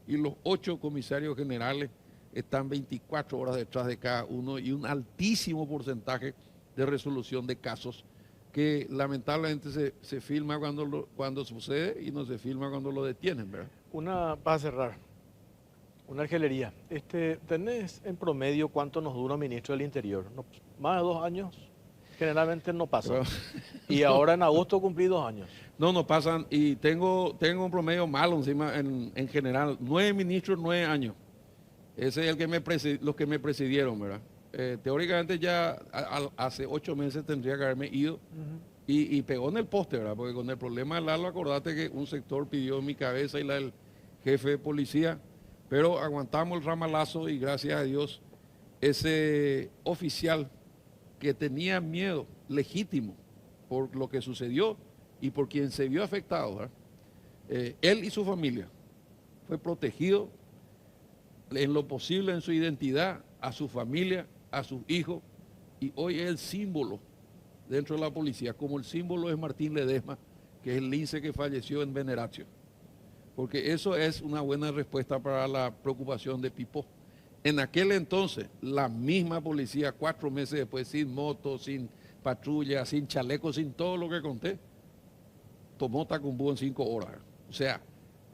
y los 8 comisarios generales están 24 horas detrás de cada uno y un altísimo porcentaje de resolución de casos que lamentablemente se filma cuando sucede y no se filma cuando lo detienen, ¿verdad? Para cerrar, una argelería. ¿Tenés en promedio cuánto nos dura un ministro del Interior? No, más de 2 años. Generalmente no pasa. Pero, y no. Ahora en agosto cumplí 2 años. No pasan. Y tengo un promedio malo encima en general. 9 ministros, 9 años. Ese es el que los que me presidieron, ¿verdad? Teóricamente ya hace 8 meses tendría que haberme ido y pegó en el poste, ¿verdad? Porque con el problema del Lalo, acordate que un sector pidió mi cabeza y la del jefe de policía, pero aguantamos el ramalazo y gracias a Dios ese oficial que tenía miedo legítimo por lo que sucedió y por quien se vio afectado, ¿verdad? Él y su familia fue protegido en lo posible en su identidad, a su familia, a sus hijos, y hoy es el símbolo dentro de la policía, como el símbolo es Martín Ledesma, que es el lince que falleció en Veneratio, porque eso es una buena respuesta para la preocupación de Pipó. En aquel entonces, la misma policía, 4 meses después, sin moto, sin patrulla, sin chaleco, sin todo lo que conté, tomó Tacumbú en 5 horas. O sea,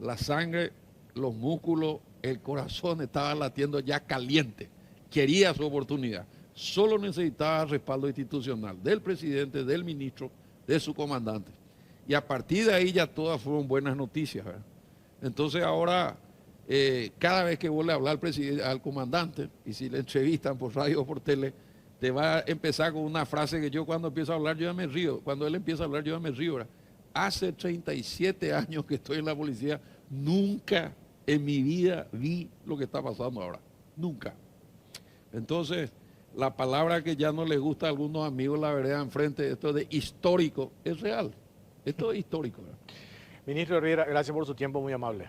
la sangre, los músculos, el corazón estaba latiendo ya caliente, quería su oportunidad, solo necesitaba respaldo institucional del presidente, del ministro, de su comandante. Y a partir de ahí ya todas fueron buenas noticias, ¿verdad? Entonces ahora, cada vez que vuelve a hablar al comandante, y si le entrevistan por radio o por tele, te va a empezar con una frase que yo cuando empiezo a hablar yo ya me río, cuando él empieza a hablar yo ya me río, ¿verdad? Hace 37 años que estoy en la policía, nunca en mi vida vi lo que está pasando ahora, nunca. Entonces, la palabra que ya no les gusta a algunos amigos, la vereda enfrente, esto de histórico, es real, esto es histórico, ¿verdad? Ministro Riera, gracias por su tiempo, muy amable.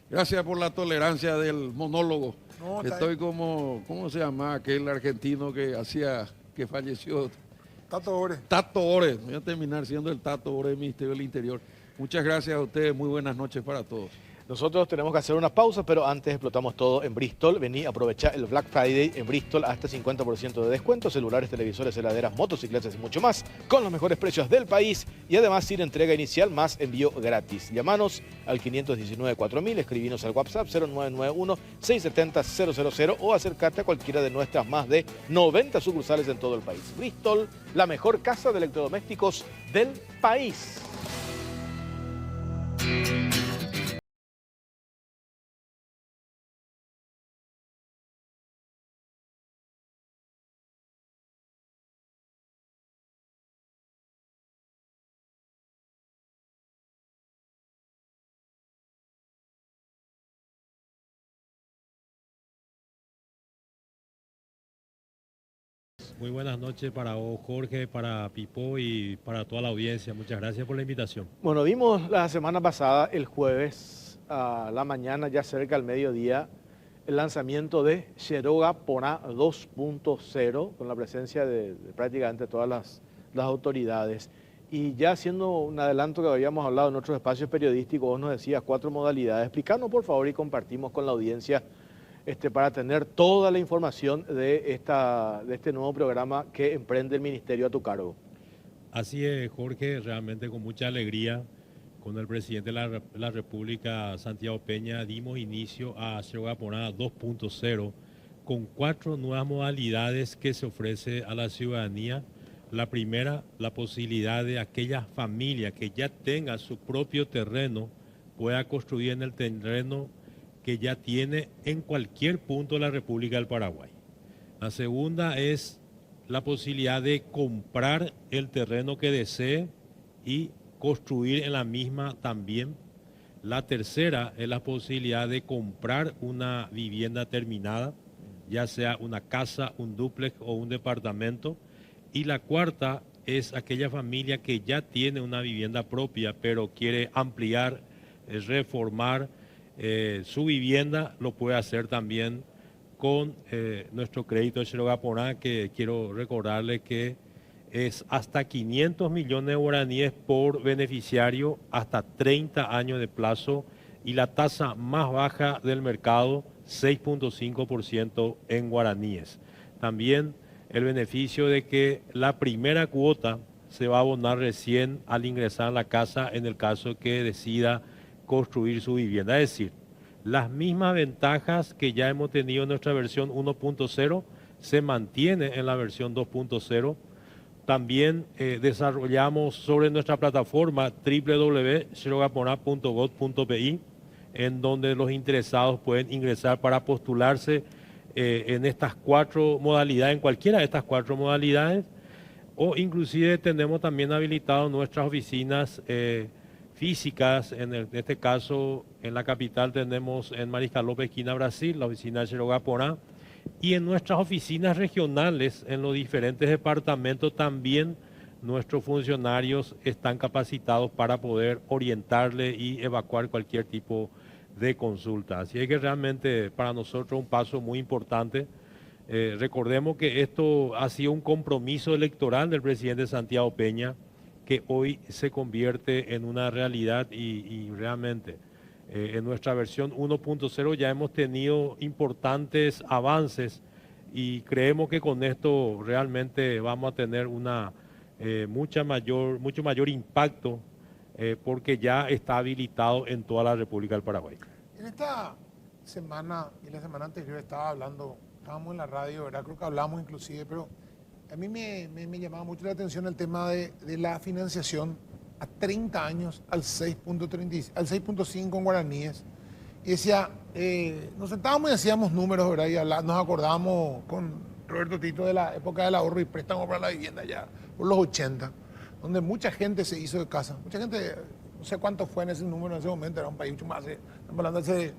Gracias por la tolerancia del monólogo. No, estoy como, ¿cómo se llama aquel argentino que falleció? Tato Ores. Tato Ores, voy a terminar siendo el Tato Ores del Ministerio del Interior. Muchas gracias a ustedes, muy buenas noches para todos. Nosotros tenemos que hacer una pausa, pero antes explotamos todo en Bristol. Vení a aprovechar el Black Friday en Bristol, hasta 50% de descuento, celulares, televisores, heladeras, motocicletas y mucho más, con los mejores precios del país y además sin entrega inicial más envío gratis. Llámanos al 519-4000, escribinos al WhatsApp 0991-670-000 o acércate a cualquiera de nuestras más de 90 sucursales en todo el país. Bristol, la mejor casa de electrodomésticos del país. Muy buenas noches para vos, Jorge, para Pipo y para toda la audiencia. Muchas gracias por la invitación. Bueno, vimos la semana pasada, el jueves a la mañana, ya cerca al mediodía, el lanzamiento de Xiroga Porá 2.0, con la presencia de prácticamente todas las autoridades. Y ya haciendo un adelanto que habíamos hablado en otros espacios periodísticos, vos nos decías 4 modalidades. Explícanos, por favor, y compartimos con la audiencia para tener toda la información de este nuevo programa que emprende el Ministerio a tu cargo. Así es, Jorge, realmente con mucha alegría, con el presidente de la República, Santiago Peña, dimos inicio a Xiroga Porá 2.0 con 4 nuevas modalidades que se ofrece a la ciudadanía. La primera, la posibilidad de aquella familia que ya tenga su propio terreno, pueda construir en el terreno que ya tiene en cualquier punto de la República del Paraguay. La segunda es la posibilidad de comprar el terreno que desee y construir en la misma también. La tercera es la posibilidad de comprar una vivienda terminada, ya sea una casa, un dúplex o un departamento. Y la cuarta es aquella familia que ya tiene una vivienda propia, pero quiere ampliar, reformar su vivienda, lo puede hacer también con nuestro crédito de Xiroga Porá, que quiero recordarle que es hasta 500 millones de guaraníes por beneficiario, hasta 30 años de plazo y la tasa más baja del mercado, 6.5% en guaraníes. También el beneficio de que la primera cuota se va a abonar recién al ingresar a la casa en el caso que decida construir su vivienda. Es decir, las mismas ventajas que ya hemos tenido en nuestra versión 1.0 se mantiene en la versión 2.0. También desarrollamos sobre nuestra plataforma www.xirogapora.gov.pi, en donde los interesados pueden ingresar para postularse en estas 4 modalidades, en cualquiera de estas 4 modalidades, o inclusive tenemos también habilitado nuestras oficinas físicas. En este caso, en la capital tenemos en Mariscal López, esquina Brasil, la oficina de Xiroga Porá, y en nuestras oficinas regionales, en los diferentes departamentos, también nuestros funcionarios están capacitados para poder orientarle y evacuar cualquier tipo de consulta. Así es que realmente para nosotros un paso muy importante. Recordemos que esto ha sido un compromiso electoral del presidente Santiago Peña, que hoy se convierte en una realidad y realmente en nuestra versión 1.0 ya hemos tenido importantes avances y creemos que con esto realmente vamos a tener mucho mayor impacto porque ya está habilitado en toda la República del Paraguay. En esta semana y la semana anterior estábamos en la radio, ¿verdad? Creo que hablamos inclusive, pero a mí me llamaba mucho la atención el tema de la financiación a 30 años al 6.5 en guaraníes. Y decía, nos sentábamos y hacíamos números, ¿verdad? Y nos acordábamos con Roberto Tito de la época del ahorro y préstamo para la vivienda ya por los 80, donde mucha gente se hizo de casa. Mucha gente, no sé cuánto fue en ese número en ese momento, era un país mucho más, estamos hablando hace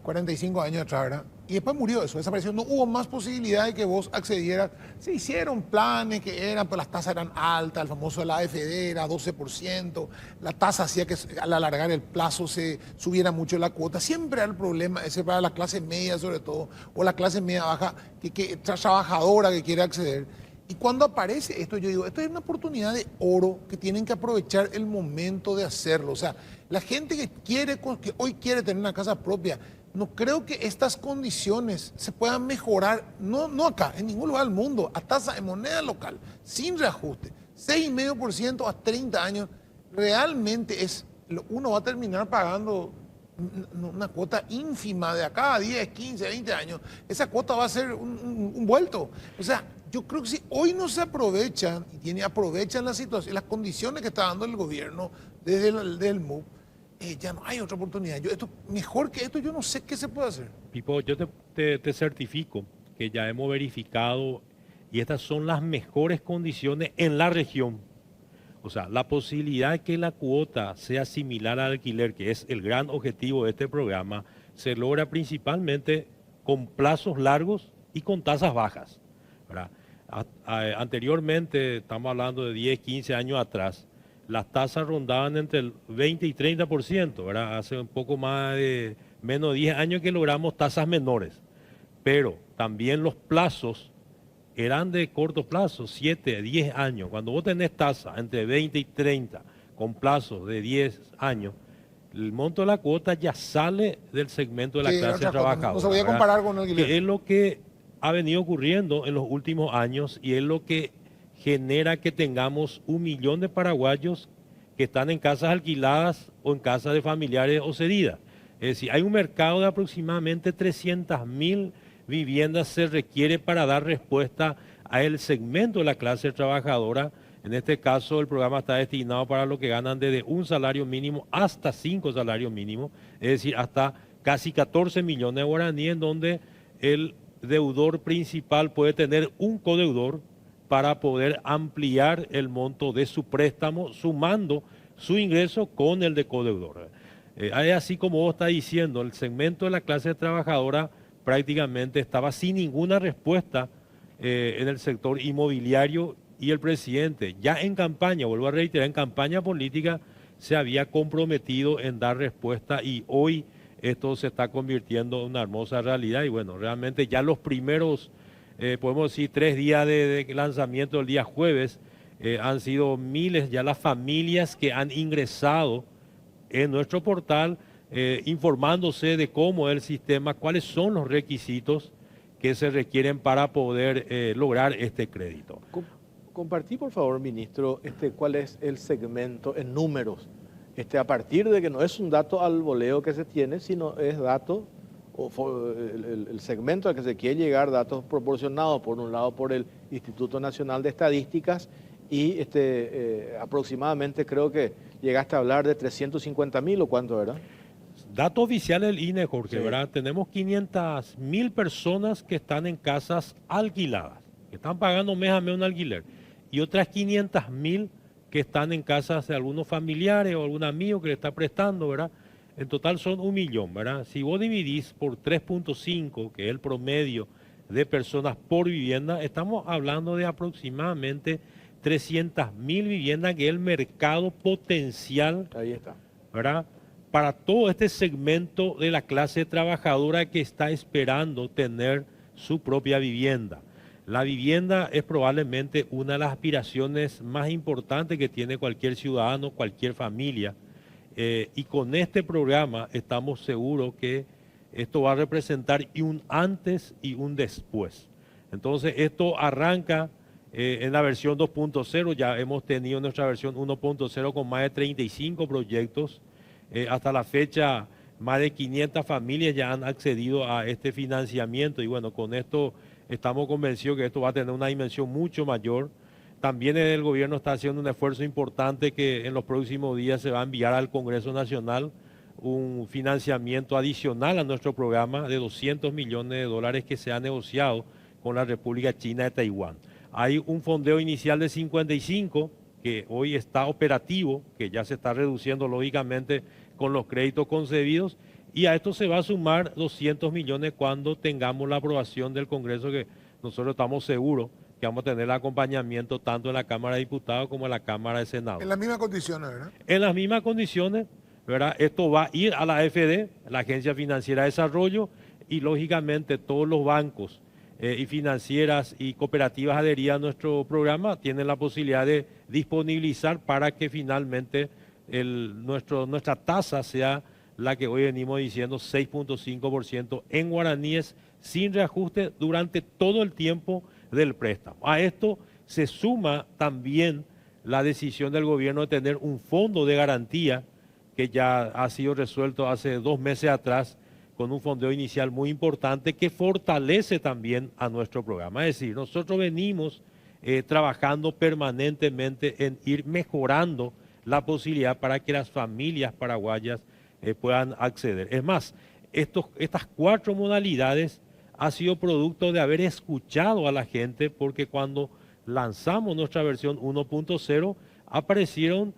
45 años atrás, ¿verdad? Y después murió eso, desapareció. No hubo más posibilidad de que vos accedieras. Se hicieron planes que eran, pues las tasas eran altas, el famoso de la AFD era 12%, la tasa hacía que al alargar el plazo se subiera mucho la cuota. Siempre era el problema ese para la clase media sobre todo, o la clase media baja, trabajadora que quiere acceder. Y cuando aparece esto, yo digo, esto es una oportunidad de oro que tienen que aprovechar el momento de hacerlo. O sea, la gente que hoy quiere tener una casa propia, no creo que estas condiciones se puedan mejorar, no acá, en ningún lugar del mundo, a tasa de moneda local, sin reajuste, 6,5% a 30 años, realmente uno va a terminar pagando una cuota ínfima de acá a 10, 15, 20 años. Esa cuota va a ser un vuelto. O sea, yo creo que si hoy no se aprovechan aprovechan la situación, las condiciones que está dando el gobierno desde el MUP, ya no hay otra oportunidad. Mejor que esto, yo no sé qué se puede hacer. Pipo, yo te certifico que ya hemos verificado y estas son las mejores condiciones en la región. O sea, la posibilidad de que la cuota sea similar al alquiler, que es el gran objetivo de este programa, se logra principalmente con plazos largos y con tasas bajas, ¿verdad? Anteriormente, estamos hablando de 10, 15 años atrás, las tasas rondaban entre el 20 y 30%, ¿verdad? Hace un poco más de menos de 10 años que logramos tasas menores, pero también los plazos eran de corto plazo, 7, 10 años. Cuando vos tenés tasas entre 20 y 30 con plazos de 10 años, el monto de la cuota ya sale del segmento de la Sí, clase otra cosa, trabajadora. no se podía ¿verdad? comparar con el alquiler. Que es lo que ha venido ocurriendo en los últimos años y es lo que genera que tengamos 1 millón de paraguayos que están en casas alquiladas o en casas de familiares o cedidas. Es decir, hay un mercado de aproximadamente 300.000 viviendas se requiere para dar respuesta a el segmento de la clase trabajadora. En este caso, el programa está destinado para los que ganan desde un salario mínimo hasta 5 salarios mínimos, es decir, hasta casi 14 millones de guaraníes, en donde el deudor principal puede tener un codeudor para poder ampliar el monto de su préstamo, sumando su ingreso con el de codeudor. Así como vos estás diciendo, el segmento de la clase trabajadora prácticamente estaba sin ninguna respuesta en el sector inmobiliario y el presidente, ya en campaña, vuelvo a reiterar, en campaña política se había comprometido en dar respuesta y hoy esto se está convirtiendo en una hermosa realidad y bueno, realmente ya los primeros, podemos decir, 3 días de lanzamiento el día jueves, han sido miles ya las familias que han ingresado en nuestro portal informándose de cómo es el sistema, cuáles son los requisitos que se requieren para poder lograr este crédito. Compartí, por favor, ministro, cuál es el segmento en números, a partir de que no es un dato al voleo que se tiene, sino es dato, el segmento al que se quiere llegar, datos proporcionados, por un lado, por el Instituto Nacional de Estadísticas y aproximadamente creo que llegaste a hablar de 350.000 o cuánto, ¿verdad? Dato oficial del INE, Jorge, Sí. ¿verdad? Tenemos 500.000 personas que están en casas alquiladas, que están pagando mes a mes un alquiler, y otras 500.000 que están en casas de algunos familiares o algún amigo que le está prestando, ¿verdad? En total son 1 millón, ¿verdad? Si vos dividís por 3.5, que es el promedio de personas por vivienda, estamos hablando de aproximadamente 300.000 viviendas, que es el mercado potencial, Ahí está. ¿verdad? Para todo este segmento de la clase trabajadora que está esperando tener su propia vivienda. La vivienda es probablemente una de las aspiraciones más importantes que tiene cualquier ciudadano, cualquier familia. Y con este programa estamos seguros que esto va a representar un antes y un después. Entonces esto arranca en la versión 2.0, ya hemos tenido nuestra versión 1.0 con más de 35 proyectos. Hasta la fecha, más de 500 familias ya han accedido a este financiamiento y bueno, con esto estamos convencidos que esto va a tener una dimensión mucho mayor. También el gobierno está haciendo un esfuerzo importante que en los próximos días se va a enviar al Congreso Nacional un financiamiento adicional a nuestro programa de 200 millones de dólares que se ha negociado con la República China de Taiwán. Hay un fondeo inicial de 55 que hoy está operativo, que ya se está reduciendo lógicamente con los créditos concebidos, y a esto se va a sumar 200 millones cuando tengamos la aprobación del Congreso, que nosotros estamos seguros que vamos a tener el acompañamiento tanto en la Cámara de Diputados como en la Cámara de Senado. En las mismas condiciones, ¿verdad? En las mismas condiciones, ¿verdad? Esto va a ir a la AFD, la Agencia Financiera de Desarrollo, y lógicamente todos los bancos y financieras y cooperativas adheridas a nuestro programa tienen la posibilidad de disponibilizar para que finalmente nuestra tasa sea la que hoy venimos diciendo, 6.5% en guaraníes, sin reajuste durante todo el tiempo del préstamo. A esto se suma también la decisión del gobierno de tener un fondo de garantía que ya ha sido resuelto hace 2 meses atrás con un fondeo inicial muy importante que fortalece también a nuestro programa. Es decir, nosotros venimos trabajando permanentemente en ir mejorando la posibilidad para que las familias paraguayas puedan acceder. Es más, estas 4 modalidades ha sido producto de haber escuchado a la gente, porque cuando lanzamos nuestra versión 1.0 aparecieron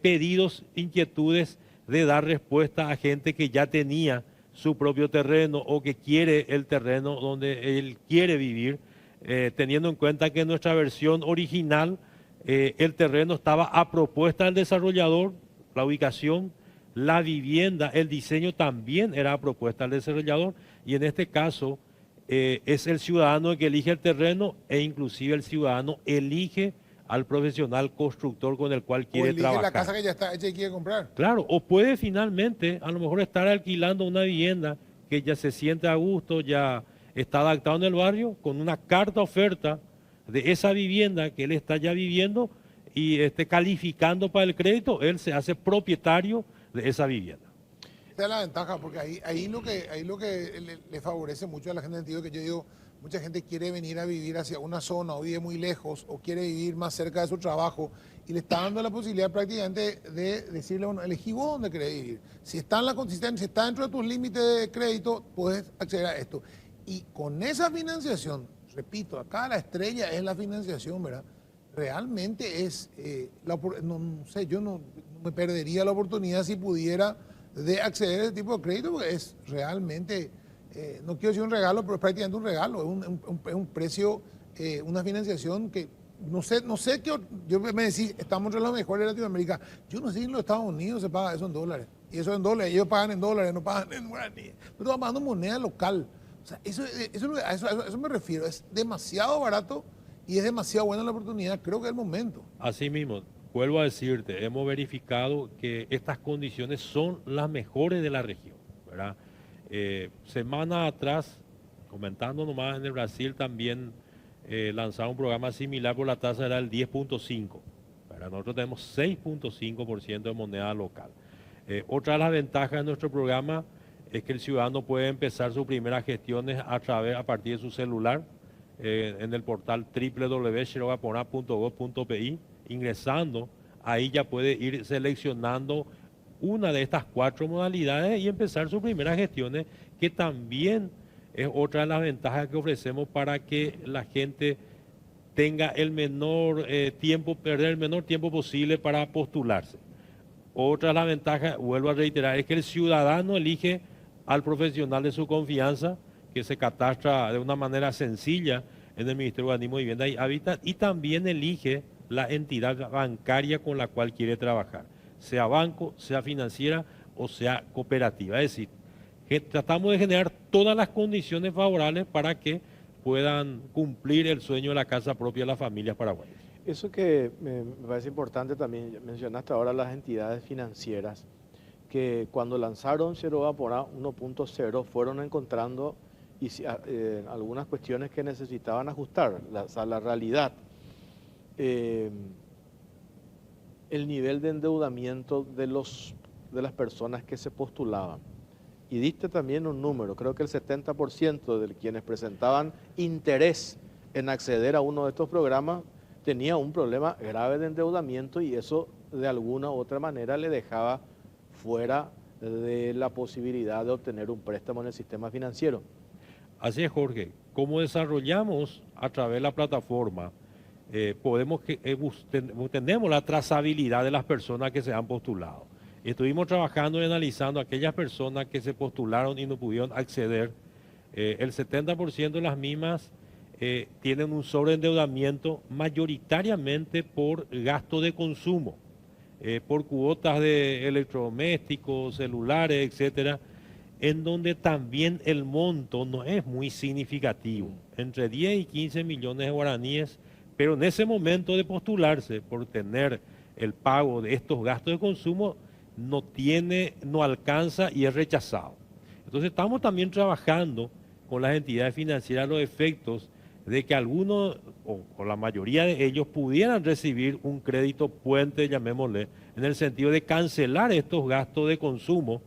pedidos, inquietudes de dar respuesta a gente que ya tenía su propio terreno o que quiere el terreno donde él quiere vivir. teniendo en cuenta que en nuestra versión original el terreno estaba a propuesta del desarrollador, la ubicación, la vivienda, el diseño también era a propuesta del desarrollador, y en este caso es el ciudadano el que elige el terreno e inclusive el ciudadano elige al profesional constructor con el cual O quiere elige trabajar. la casa que ya está hecha y quiere comprar. Claro, o puede finalmente a lo mejor estar alquilando una vivienda que ya se siente a gusto, ya está adaptado en el barrio, con una carta oferta de esa vivienda que él está ya viviendo y calificando para el crédito, él se hace propietario de esa vivienda. Esa es la ventaja, porque ahí lo que le favorece mucho a la gente en el sentido que yo digo, mucha gente quiere venir a vivir hacia una zona o vive muy lejos o quiere vivir más cerca de su trabajo y le está dando la posibilidad prácticamente de decirle, bueno, elegí vos dónde querés vivir. Si está en la consistencia, si está dentro de tus límites de crédito, puedes acceder a esto. Y con esa financiación, repito, acá la estrella es la financiación, ¿verdad? Realmente es, no sé, yo no me perdería la oportunidad si pudiera de acceder a ese tipo de crédito, porque es realmente, no quiero decir un regalo, pero es prácticamente un regalo, es un precio, una financiación que no sé qué, yo me decís, estamos entre los mejores de Latinoamérica, yo no sé si en los Estados Unidos se paga eso en dólares, y eso en dólares, ellos pagan en dólares, no pagan en guaraní, no estamos pagando moneda local, o sea, a eso me refiero, es demasiado barato y es demasiado buena la oportunidad, creo que es el momento. Así mismo, vuelvo a decirte, hemos verificado que estas condiciones son las mejores de la región, ¿verdad? Semana atrás, comentando nomás en el Brasil también lanzaron un programa similar, por la tasa era el 10.5, ¿verdad? Nosotros tenemos 6.5% de moneda local. Otra de las ventajas de nuestro programa es que el ciudadano puede empezar sus primeras gestiones a partir de su celular en el portal www.cherogapona.gov.pi. Ingresando, ahí ya puede ir seleccionando una de estas 4 modalidades y empezar sus primeras gestiones, que también es otra de las ventajas que ofrecemos para que la gente tenga el menor perder el menor tiempo posible para postularse. Otra de las ventajas, vuelvo a reiterar, es que el ciudadano elige al profesional de su confianza, que se catastra de una manera sencilla en el Ministerio de Urbanismo, Vivienda y Hábitat, y también elige la entidad bancaria con la cual quiere trabajar, sea banco, sea financiera o sea cooperativa. Es decir, que tratamos de generar todas las condiciones favorables para que puedan cumplir el sueño de la casa propia de las familias paraguayas. Eso que me parece importante también, mencionaste ahora las entidades financieras, que cuando lanzaron Cherogapona 1.0 fueron encontrando algunas cuestiones que necesitaban ajustar, la realidad. El nivel de endeudamiento de las personas que se postulaban. Y diste también un número, creo que el 70% de quienes presentaban interés en acceder a uno de estos programas tenía un problema grave de endeudamiento, y eso de alguna u otra manera le dejaba fuera de la posibilidad de obtener un préstamo en el sistema financiero. Así es, Jorge. Como desarrollamos a través de la plataforma, tenemos la trazabilidad de las personas que se han postulado. Estuvimos trabajando y analizando aquellas personas que se postularon y no pudieron acceder. El 70% de las mismas tienen un sobreendeudamiento mayoritariamente por gasto de consumo, por cuotas de electrodomésticos, celulares, etcétera, en donde también el monto no es muy significativo, entre 10 y 15 millones de guaraníes, pero en ese momento de postularse por tener el pago de estos gastos de consumo, no alcanza y es rechazado. Entonces estamos también trabajando con las entidades financieras los efectos de que algunos o la mayoría de ellos pudieran recibir un crédito puente, llamémosle, en el sentido de cancelar estos gastos de consumo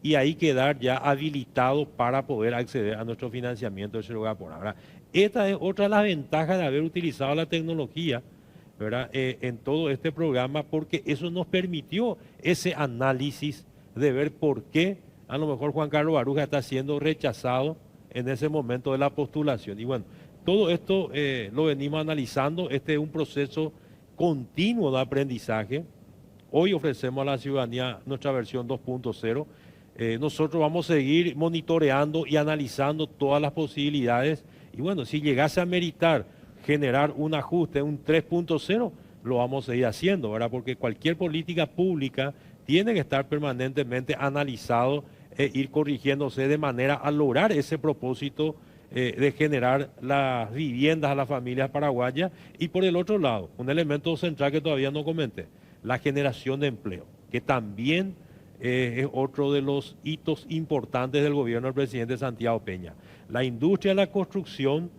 y ahí quedar ya habilitados para poder acceder a nuestro financiamiento de Cherogapona. Ahora, esta es otra de las ventajas de haber utilizado la tecnología, ¿verdad? En todo este programa, porque eso nos permitió ese análisis de ver por qué a lo mejor Juan Carlos Baruja está siendo rechazado en ese momento de la postulación. Y bueno, todo esto lo venimos analizando. Este es un proceso continuo de aprendizaje. Hoy ofrecemos a la ciudadanía nuestra versión 2.0. Nosotros vamos a seguir monitoreando y analizando todas las posibilidades Y bueno, si llegase a meritar generar un ajuste, un 3.0, lo vamos a seguir haciendo, ¿verdad? Porque cualquier política pública tiene que estar permanentemente analizado e ir corrigiéndose de manera a lograr ese propósito de generar las viviendas a las familias paraguayas. Y por el otro lado, un elemento central que todavía no comenté, la generación de empleo, que también es otro de los hitos importantes del gobierno del presidente Santiago Peña. La industria de la construcción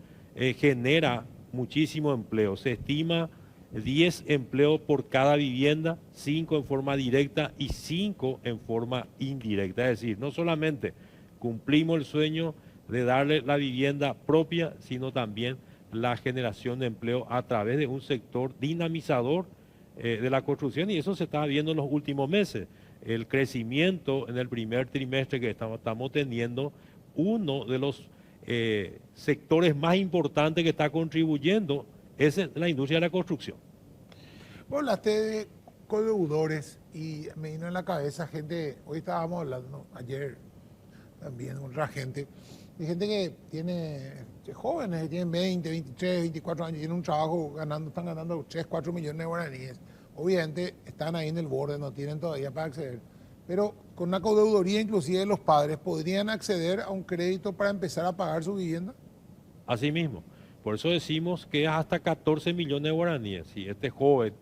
genera muchísimo empleo. Se estima 10 empleos por cada vivienda, 5 en forma directa y 5 en forma indirecta. Es decir, no solamente cumplimos el sueño de darle la vivienda propia, sino también la generación de empleo a través de un sector dinamizador de la construcción, y eso se está viendo en los últimos meses. El crecimiento en el primer trimestre que estamos teniendo, uno de los sectores más importantes que está contribuyendo es la industria de la construcción. Vos hablaste de codeudores y me vino en la cabeza gente, hoy estábamos hablando, ayer también con otra gente, de gente que tiene, jóvenes que tienen 20, 23, 24 años, tienen un trabajo están ganando 3, 4 millones de guaraníes. Obviamente están ahí en el borde, no tienen todavía para acceder. Pero con una codeudoría inclusive los padres podrían acceder a un crédito para empezar a pagar su vivienda. Así mismo. Por eso decimos que es hasta 14 millones de guaraníes. Si este joven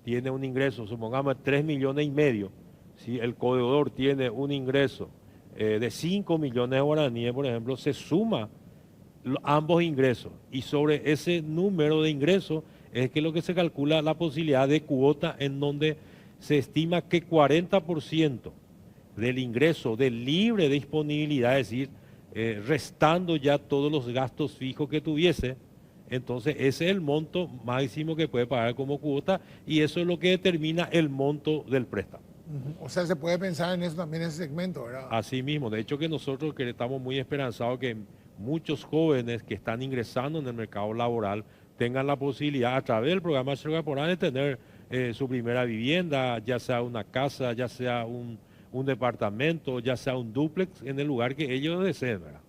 tiene un ingreso, supongamos 3 millones y medio, si el codeudor tiene un ingreso de 5 millones de guaraníes, por ejemplo, se suma ambos ingresos. Y sobre ese número de ingresos es que lo que se calcula la posibilidad de cuota, en donde se estima que 40% del ingreso de libre disponibilidad, es decir, restando ya todos los gastos fijos que tuviese, entonces ese es el monto máximo que puede pagar como cuota, y eso es lo que determina el monto del préstamo. O sea, se puede pensar en eso también, en ese segmento, ¿verdad? Así mismo, de hecho que nosotros que estamos muy esperanzados que muchos jóvenes que están ingresando en el mercado laboral tengan la posibilidad a través del programa Sergio Gaporán de tener su primera vivienda, ya sea una casa, ya sea un departamento, ya sea un dúplex, en el lugar que ellos deseen, ¿verdad?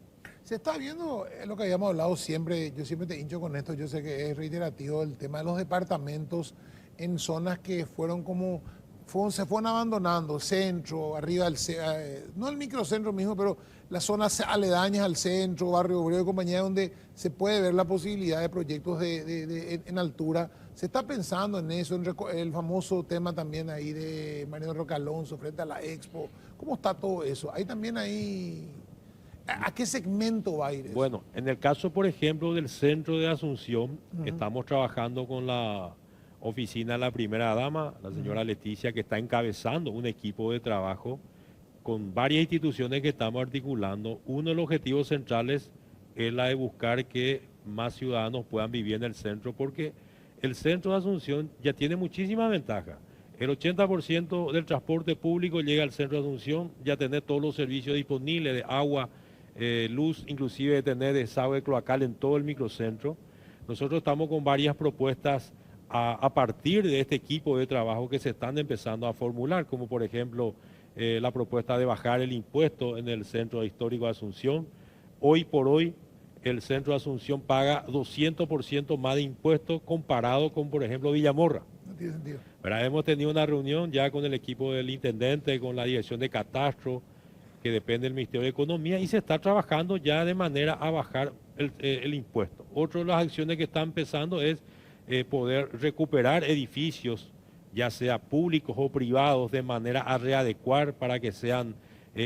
Se está viendo lo que habíamos hablado siempre, yo siempre te hincho con esto, yo sé que es reiterativo el tema de los departamentos en zonas que fueron como, se fueron abandonando, centro, arriba del no el microcentro mismo, pero las zonas aledañas al centro, barrio obrero y compañía, donde se puede ver la posibilidad de proyectos en altura. Se está pensando en eso, en el famoso tema también ahí de Mariano Roque Alonso frente a la Expo. ¿Cómo está todo eso? Ahí también ¿a qué segmento va a ir eso? Bueno, en el caso, por ejemplo, del centro de Asunción, estamos trabajando con la oficina de la primera dama, la señora Leticia, que está encabezando un equipo de trabajo con varias instituciones que estamos articulando. Uno de los objetivos centrales es la de buscar que más ciudadanos puedan vivir en el centro, porque el centro de Asunción ya tiene muchísimas ventajas. El 80% del transporte público llega al centro de Asunción, ya tener todos los servicios disponibles de agua, luz, inclusive de tener desagüe cloacal en todo el microcentro. Nosotros estamos con varias propuestas a partir de este equipo de trabajo que se están empezando a formular, como por ejemplo la propuesta de bajar el impuesto en el centro histórico de Asunción. Hoy por hoy el centro de Asunción paga 200% más de impuestos comparado con, por ejemplo, Villamorra. No tiene sentido. ¿Verdad? Hemos tenido una reunión ya con el equipo del intendente, con la dirección de catastro, que depende del Ministerio de Economía, y se está trabajando ya de manera a bajar el impuesto. Otra de las acciones que está empezando es poder recuperar edificios, ya sea públicos o privados, de manera a readecuar para que sean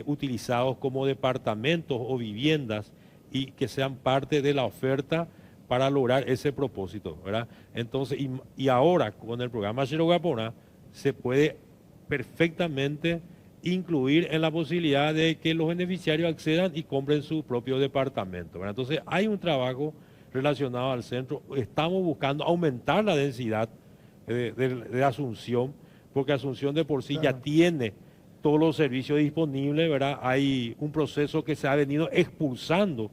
utilizados como departamentos o viviendas y que sean parte de la oferta para lograr ese propósito, ¿verdad? Entonces, y ahora con el programa Sergio Gaporán se puede perfectamente incluir en la posibilidad de que los beneficiarios accedan y compren su propio departamento, ¿verdad? Entonces hay un trabajo relacionado al centro. Estamos buscando aumentar la densidad de Asunción, porque Asunción de por sí ya tiene todos los servicios disponibles, ¿verdad? Hay un proceso que se ha venido expulsando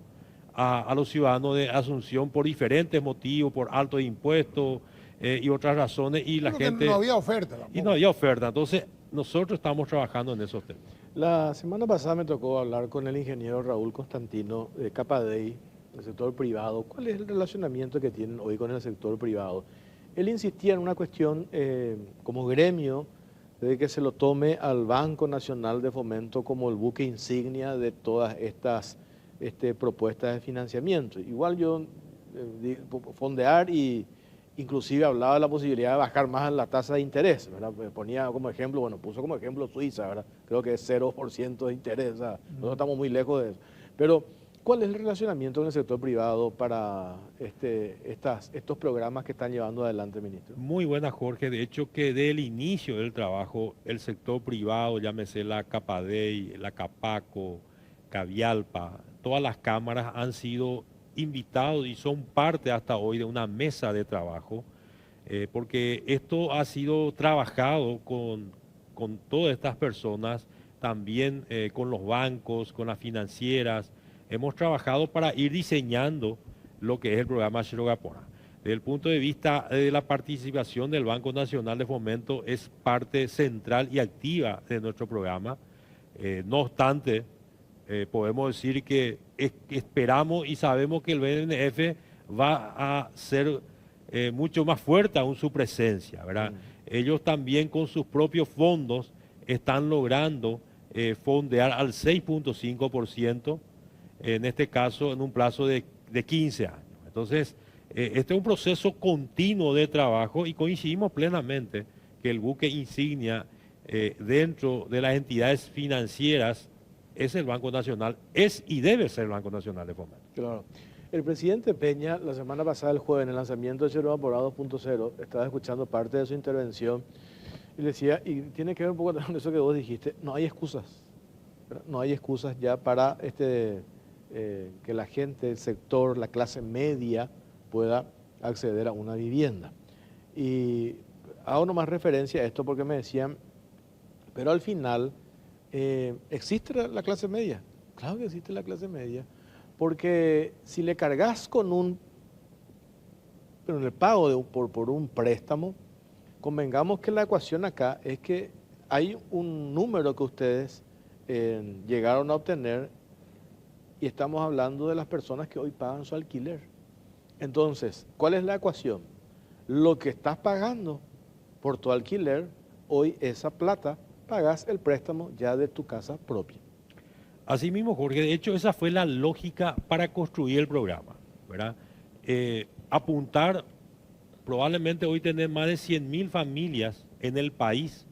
a los ciudadanos de Asunción por diferentes motivos, por alto de impuestos y otras razones, y la gente... no había oferta tampoco. Y no había oferta. Entonces nosotros estamos trabajando en esos temas. La semana pasada me tocó hablar con el ingeniero Raúl Constantino de Capadei, el sector privado, ¿cuál es el relacionamiento que tienen hoy con el sector privado? Él insistía en una cuestión como gremio, de que se lo tome al Banco Nacional de Fomento como el buque insignia de todas estas propuestas de financiamiento. Igual yo fondear y inclusive hablaba de la posibilidad de bajar más la tasa de interés, ¿verdad? Ponía como ejemplo, bueno, puso como ejemplo Suiza, ¿verdad? Creo que es 0% de interés, o sea, nosotros estamos muy lejos de eso. Pero, ¿cuál es el relacionamiento con el sector privado para estos programas que están llevando adelante, ministro? Muy buena, Jorge. De hecho, que desde el inicio del trabajo, el sector privado, llámese la Capadei, la Capaco, Cavialpa, todas las cámaras han sido invitados y son parte hasta hoy de una mesa de trabajo, porque esto ha sido trabajado con todas estas personas, también con los bancos, con las financieras. Hemos trabajado para ir diseñando lo que es el programa Shirogapona. Desde el punto de vista de la participación del Banco Nacional de Fomento, es parte central y activa de nuestro programa. No obstante, podemos decir que esperamos y sabemos que el BNF va a ser mucho más fuerte aún su presencia, ¿verdad? Ellos también con sus propios fondos están logrando fondear al 6.5%, en este caso en un plazo de 15 años. Entonces, este es un proceso continuo de trabajo y coincidimos plenamente que el buque insignia dentro de las entidades financieras es el Banco Nacional, es y debe ser el Banco Nacional de Fomento. Claro. El presidente Peña, la semana pasada, el jueves, en el lanzamiento de Shirogapona 2.0, estaba escuchando parte de su intervención y le decía, y tiene que ver un poco con eso que vos dijiste, no hay excusas, ¿verdad? No hay excusas ya para que la gente, el sector, la clase media pueda acceder a una vivienda. Y hago nomás referencia a esto porque me decían, pero al final, ¿existe la clase media? Claro que existe la clase media, porque si le cargas pero en el pago por un préstamo, convengamos que la ecuación acá es que hay un número que ustedes llegaron a obtener y estamos hablando de las personas que hoy pagan su alquiler. Entonces, ¿cuál es la ecuación? Lo que estás pagando por tu alquiler, hoy esa plata pagas el préstamo ya de tu casa propia. Así mismo, Jorge, de hecho esa fue la lógica para construir el programa, ¿verdad? Apuntar, probablemente hoy tener más de 100.000 familias en el país.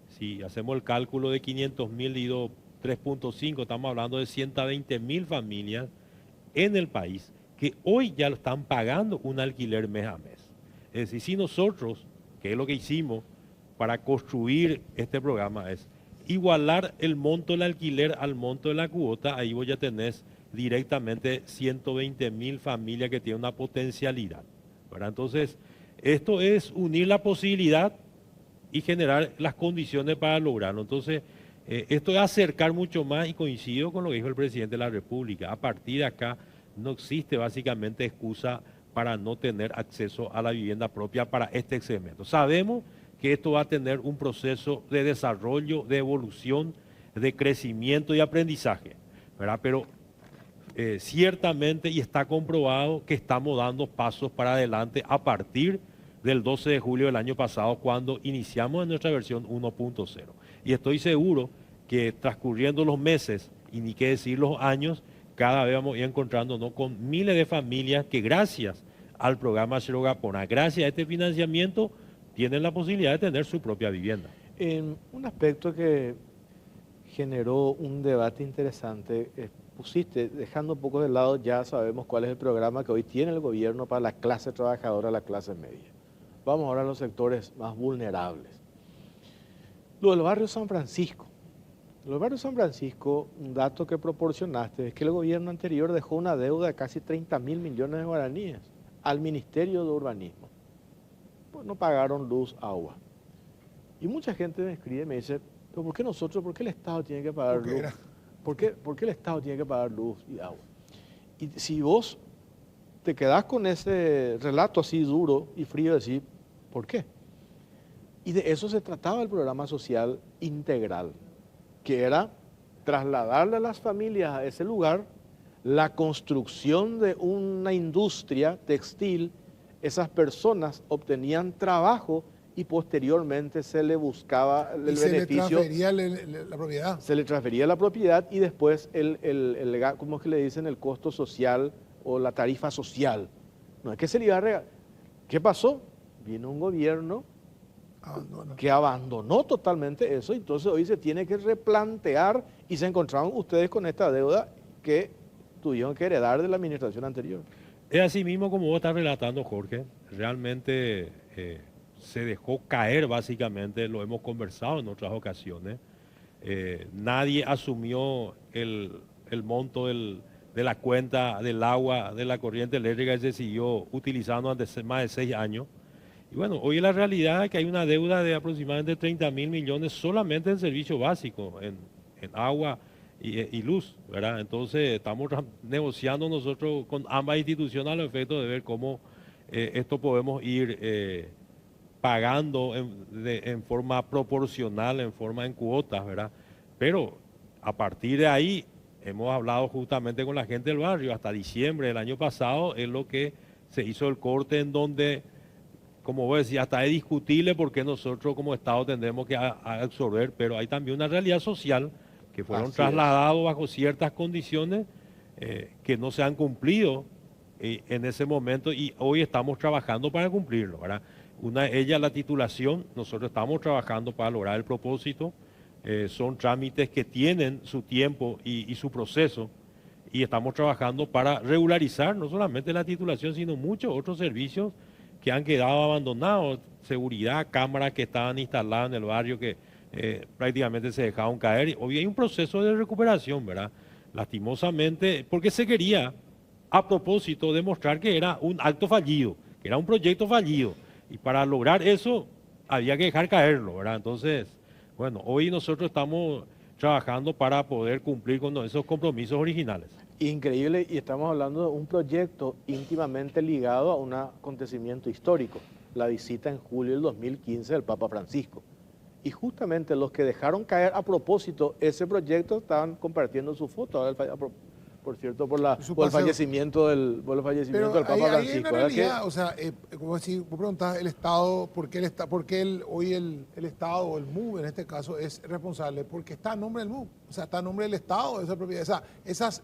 Si hacemos el cálculo de 500.000 dividido 3.5, estamos hablando de 120.000 familias en el país que hoy ya lo están pagando un alquiler mes a mes. Es decir, si nosotros, que es lo que hicimos para construir este programa, es igualar el monto del alquiler al monto de la cuota, ahí vos ya tenés directamente 120.000 familias que tienen una potencialidad, ¿verdad? Entonces, esto es unir la posibilidad y generar las condiciones para lograrlo. Entonces, esto es acercar mucho más y coincido con lo que dijo el presidente de la República. A partir de acá no existe básicamente excusa para no tener acceso a la vivienda propia para este segmento. Sabemos que esto va a tener un proceso de desarrollo, de evolución, de crecimiento y aprendizaje, ¿verdad? Pero ciertamente y está comprobado que estamos dando pasos para adelante a partir del 12 de julio del año pasado, cuando iniciamos en nuestra versión 1.0. Y estoy seguro que transcurriendo los meses, y ni qué decir los años, cada vez vamos a ir encontrándonos con miles de familias que gracias al programa Shirogapona, gracias a este financiamiento, tienen la posibilidad de tener su propia vivienda. En un aspecto que generó un debate interesante, pusiste, dejando un poco de lado, ya sabemos cuál es el programa que hoy tiene el gobierno para la clase trabajadora, la clase media. Vamos ahora a los sectores más vulnerables. Lo del barrio San Francisco. Los barrios San Francisco, un dato que proporcionaste es que el gobierno anterior dejó una deuda de casi 30.000 millones de guaraníes al Ministerio de Urbanismo. Pues no pagaron luz, agua. Y mucha gente me escribe y me dice, ¿pero por qué nosotros, por qué el Estado tiene que pagar luz? ¿Por qué el Estado tiene que pagar luz y agua? Y si vos te quedás con ese relato así duro y frío, decir, ¿por qué? Y de eso se trataba el programa social integral, que era trasladarle a las familias a ese lugar la construcción de una industria textil, esas personas obtenían trabajo y posteriormente se le buscaba el Y se le beneficio. transfería la propiedad. Se le transfería la propiedad y después ¿cómo es que le dicen? El costo social o la tarifa social. No es que se le iba a regalar. ¿Qué pasó? Vino un gobierno Abandona. que abandonó totalmente eso, entonces hoy se tiene que replantear y se encontraron ustedes con esta deuda que tuvieron que heredar de la administración anterior. Es así mismo como vos estás relatando, Jorge. Realmente se dejó caer básicamente, lo hemos conversado en otras ocasiones. Nadie asumió el monto de la cuenta del agua, de la corriente eléctrica que se siguió utilizando durante más de 6 años. Y bueno, hoy la realidad es que hay una deuda de aproximadamente 30.000 millones solamente en servicio básico, en agua y luz, ¿verdad? Entonces estamos negociando nosotros con ambas instituciones a los efectos de ver cómo esto podemos ir pagando en forma proporcional, en cuotas, ¿verdad? Pero a partir de ahí hemos hablado justamente con la gente del barrio, hasta diciembre del año pasado es lo que se hizo el corte en donde, como vos decías, hasta es discutible porque nosotros como Estado tendremos que absorber, pero hay también una realidad social que fueron Así es. trasladados bajo ciertas condiciones que no se han cumplido en ese momento y hoy estamos trabajando para cumplirlo, ¿verdad? Una de ellas, la titulación, nosotros estamos trabajando para lograr el propósito, son trámites que tienen su tiempo y su proceso y estamos trabajando para regularizar no solamente la titulación, sino muchos otros servicios que han quedado abandonados, seguridad, cámaras que estaban instaladas en el barrio que prácticamente se dejaron caer. Hoy hay un proceso de recuperación, ¿verdad? Lastimosamente, porque se quería, a propósito, demostrar que era un acto fallido, que era un proyecto fallido. Y para lograr eso había que dejar caerlo, ¿verdad? Entonces, bueno, hoy nosotros estamos trabajando para poder cumplir con esos compromisos originales. Increíble, y estamos hablando de un proyecto íntimamente ligado a un acontecimiento histórico, la visita en julio del 2015 del Papa Francisco. Y justamente los que dejaron caer a propósito ese proyecto estaban compartiendo su foto, ahora por cierto, por el paseo. fallecimiento del Pero Papa ahí hay Francisco. una ¿Verdad que? realidad, o sea, como decir, vos preguntás el Estado, ¿por qué hoy el Estado o el MUB en este caso es responsable? Porque está a nombre del MUB, o sea, está a nombre del Estado esa propiedad. O sea,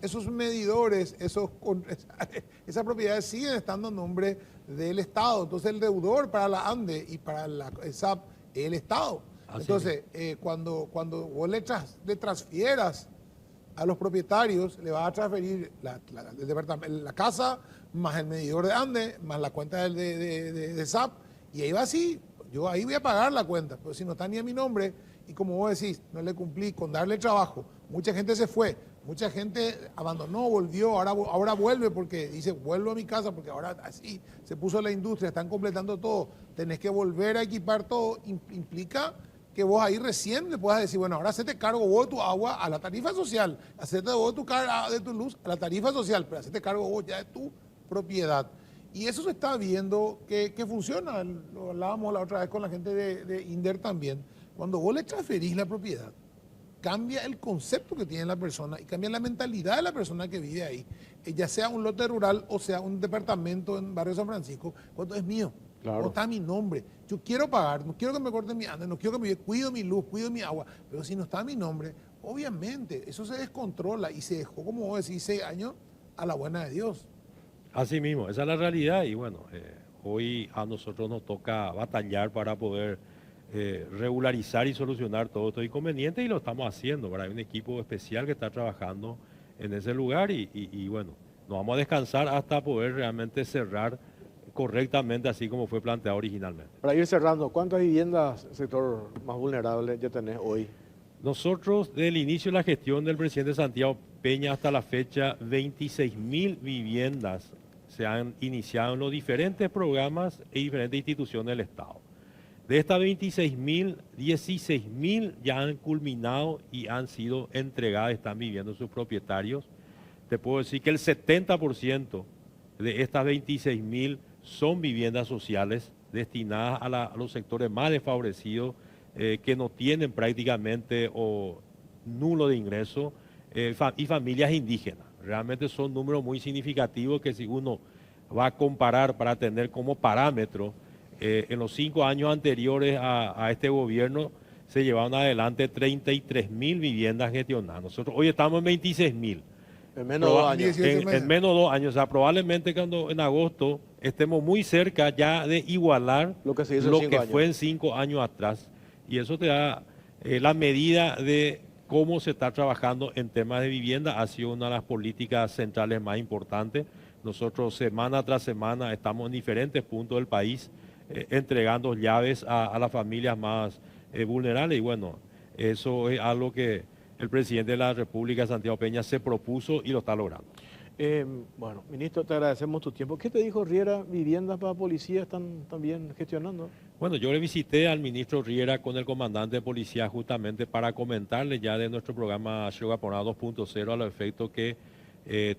esos medidores, esas propiedades siguen estando a nombre del Estado. Entonces el deudor para la ANDE y para la SAP es el Estado. Así Entonces, cuando vos le transfieras a los propietarios, le vas a transferir la casa, más el medidor de ANDE, más la cuenta de SAP, y ahí va así. Yo ahí voy a pagar la cuenta, pero si no está ni a mi nombre, y como vos decís, no le cumplí con darle trabajo, mucha gente se fue, mucha gente abandonó, volvió, ahora vuelve porque dice, vuelvo a mi casa, porque ahora así se puso la industria, están completando todo, tenés que volver a equipar todo, implica que vos ahí recién le puedas decir, bueno, ahora hacete cargo vos de tu agua a la tarifa social, hacete vos de tu luz a la tarifa social, pero hacete cargo vos ya de tu propiedad. Y eso se está viendo que funciona. Lo hablábamos la otra vez con la gente de INDER también. Cuando vos le transferís la propiedad, cambia el concepto que tiene la persona y cambia la mentalidad de la persona que vive ahí. Ya sea un lote rural o sea un departamento en Barrio San Francisco, cuando es mío. Claro. No está mi nombre. Yo quiero pagar, no quiero que me corten mi ande, no quiero que cuido mi luz, cuido mi agua. Pero si no está mi nombre, obviamente eso se descontrola y se dejó, como vos decís, 6 años a la buena de Dios. Así mismo, esa es la realidad y bueno, hoy a nosotros nos toca batallar para poder regularizar y solucionar todos estos inconvenientes y lo estamos haciendo, ¿verdad? Hay un equipo especial que está trabajando en ese lugar y bueno, nos vamos a descansar hasta poder realmente cerrar correctamente así como fue planteado originalmente. Para ir cerrando, ¿cuántas viviendas, sector más vulnerable, ya tenés hoy? Nosotros, desde el inicio de la gestión del presidente Santiago Peña hasta la fecha, 26.000 viviendas se han iniciado en los diferentes programas y diferentes instituciones del Estado. De estas 26.000, 16.000 ya han culminado y han sido entregadas, están viviendo sus propietarios. Te puedo decir que el 70% de estas 26.000 son viviendas sociales destinadas a los sectores más desfavorecidos que no tienen prácticamente o nulo de ingreso y familias indígenas, Realmente son números muy significativos que si uno va a comparar para tener como parámetro, en los 5 años anteriores a este gobierno se llevaron adelante 33.000 viviendas gestionadas. Nosotros hoy estamos en 26.000. En menos de 2 años. 18 meses. En menos de 2 años, o sea, probablemente cuando en agosto estemos muy cerca ya de igualar Lo que se hizo en lo 5 que años. fue en 5 años atrás. Y eso te da la medida de cómo se está trabajando en temas de vivienda. Ha sido una de las políticas centrales más importantes. Nosotros semana tras semana estamos en diferentes puntos del país entregando llaves a las familias más vulnerables. Y bueno, eso es algo que el presidente de la República, Santiago Peña, se propuso y lo está logrando. Bueno, ministro, te agradecemos tu tiempo. ¿Qué te dijo Riera? ¿Viviendas para policía están también gestionando? Bueno, yo le visité al ministro Riera con el comandante de policía justamente para comentarle ya de nuestro programa Ciudad Gaponá 2.0 al efecto que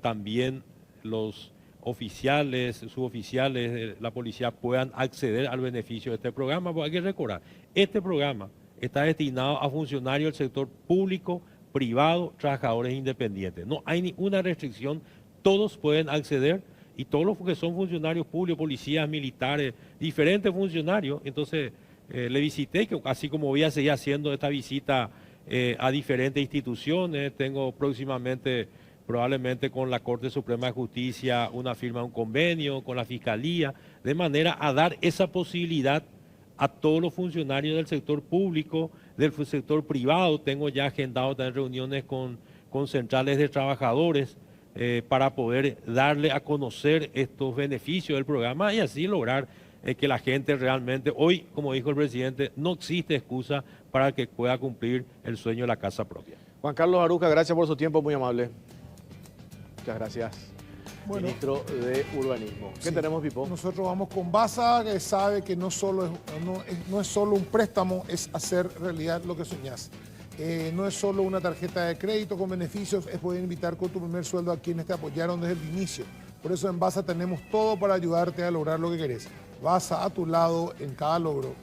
también los oficiales, suboficiales de la policía puedan acceder al beneficio de este programa. Porque hay que recordar, este programa está destinado a funcionarios del sector público, privado, trabajadores independientes. No hay ninguna restricción, todos pueden acceder y todos los que son funcionarios públicos, policías, militares, diferentes funcionarios. Entonces, le visité, que así como voy a seguir haciendo esta visita a diferentes instituciones, tengo próximamente, probablemente con la Corte Suprema de Justicia, una firma de un convenio con la Fiscalía, de manera a dar esa posibilidad a todos los funcionarios del sector público, del sector privado. Tengo ya agendado también reuniones con centrales de trabajadores para poder darle a conocer estos beneficios del programa y así lograr que la gente realmente, hoy, como dijo el presidente, no existe excusa para que pueda cumplir el sueño de la casa propia. Juan Carlos Aruca, gracias por su tiempo, muy amable. Muchas gracias. Bueno, Ministro de Urbanismo. ¿Qué sí. tenemos, Pipo? Nosotros vamos con Basa, que sabe que no es solo un préstamo, es hacer realidad lo que soñás. No es solo una tarjeta de crédito con beneficios, es poder invitar con tu primer sueldo a quienes te apoyaron desde el inicio. Por eso en Basa tenemos todo para ayudarte a lograr lo que querés. Basa a tu lado en cada logro.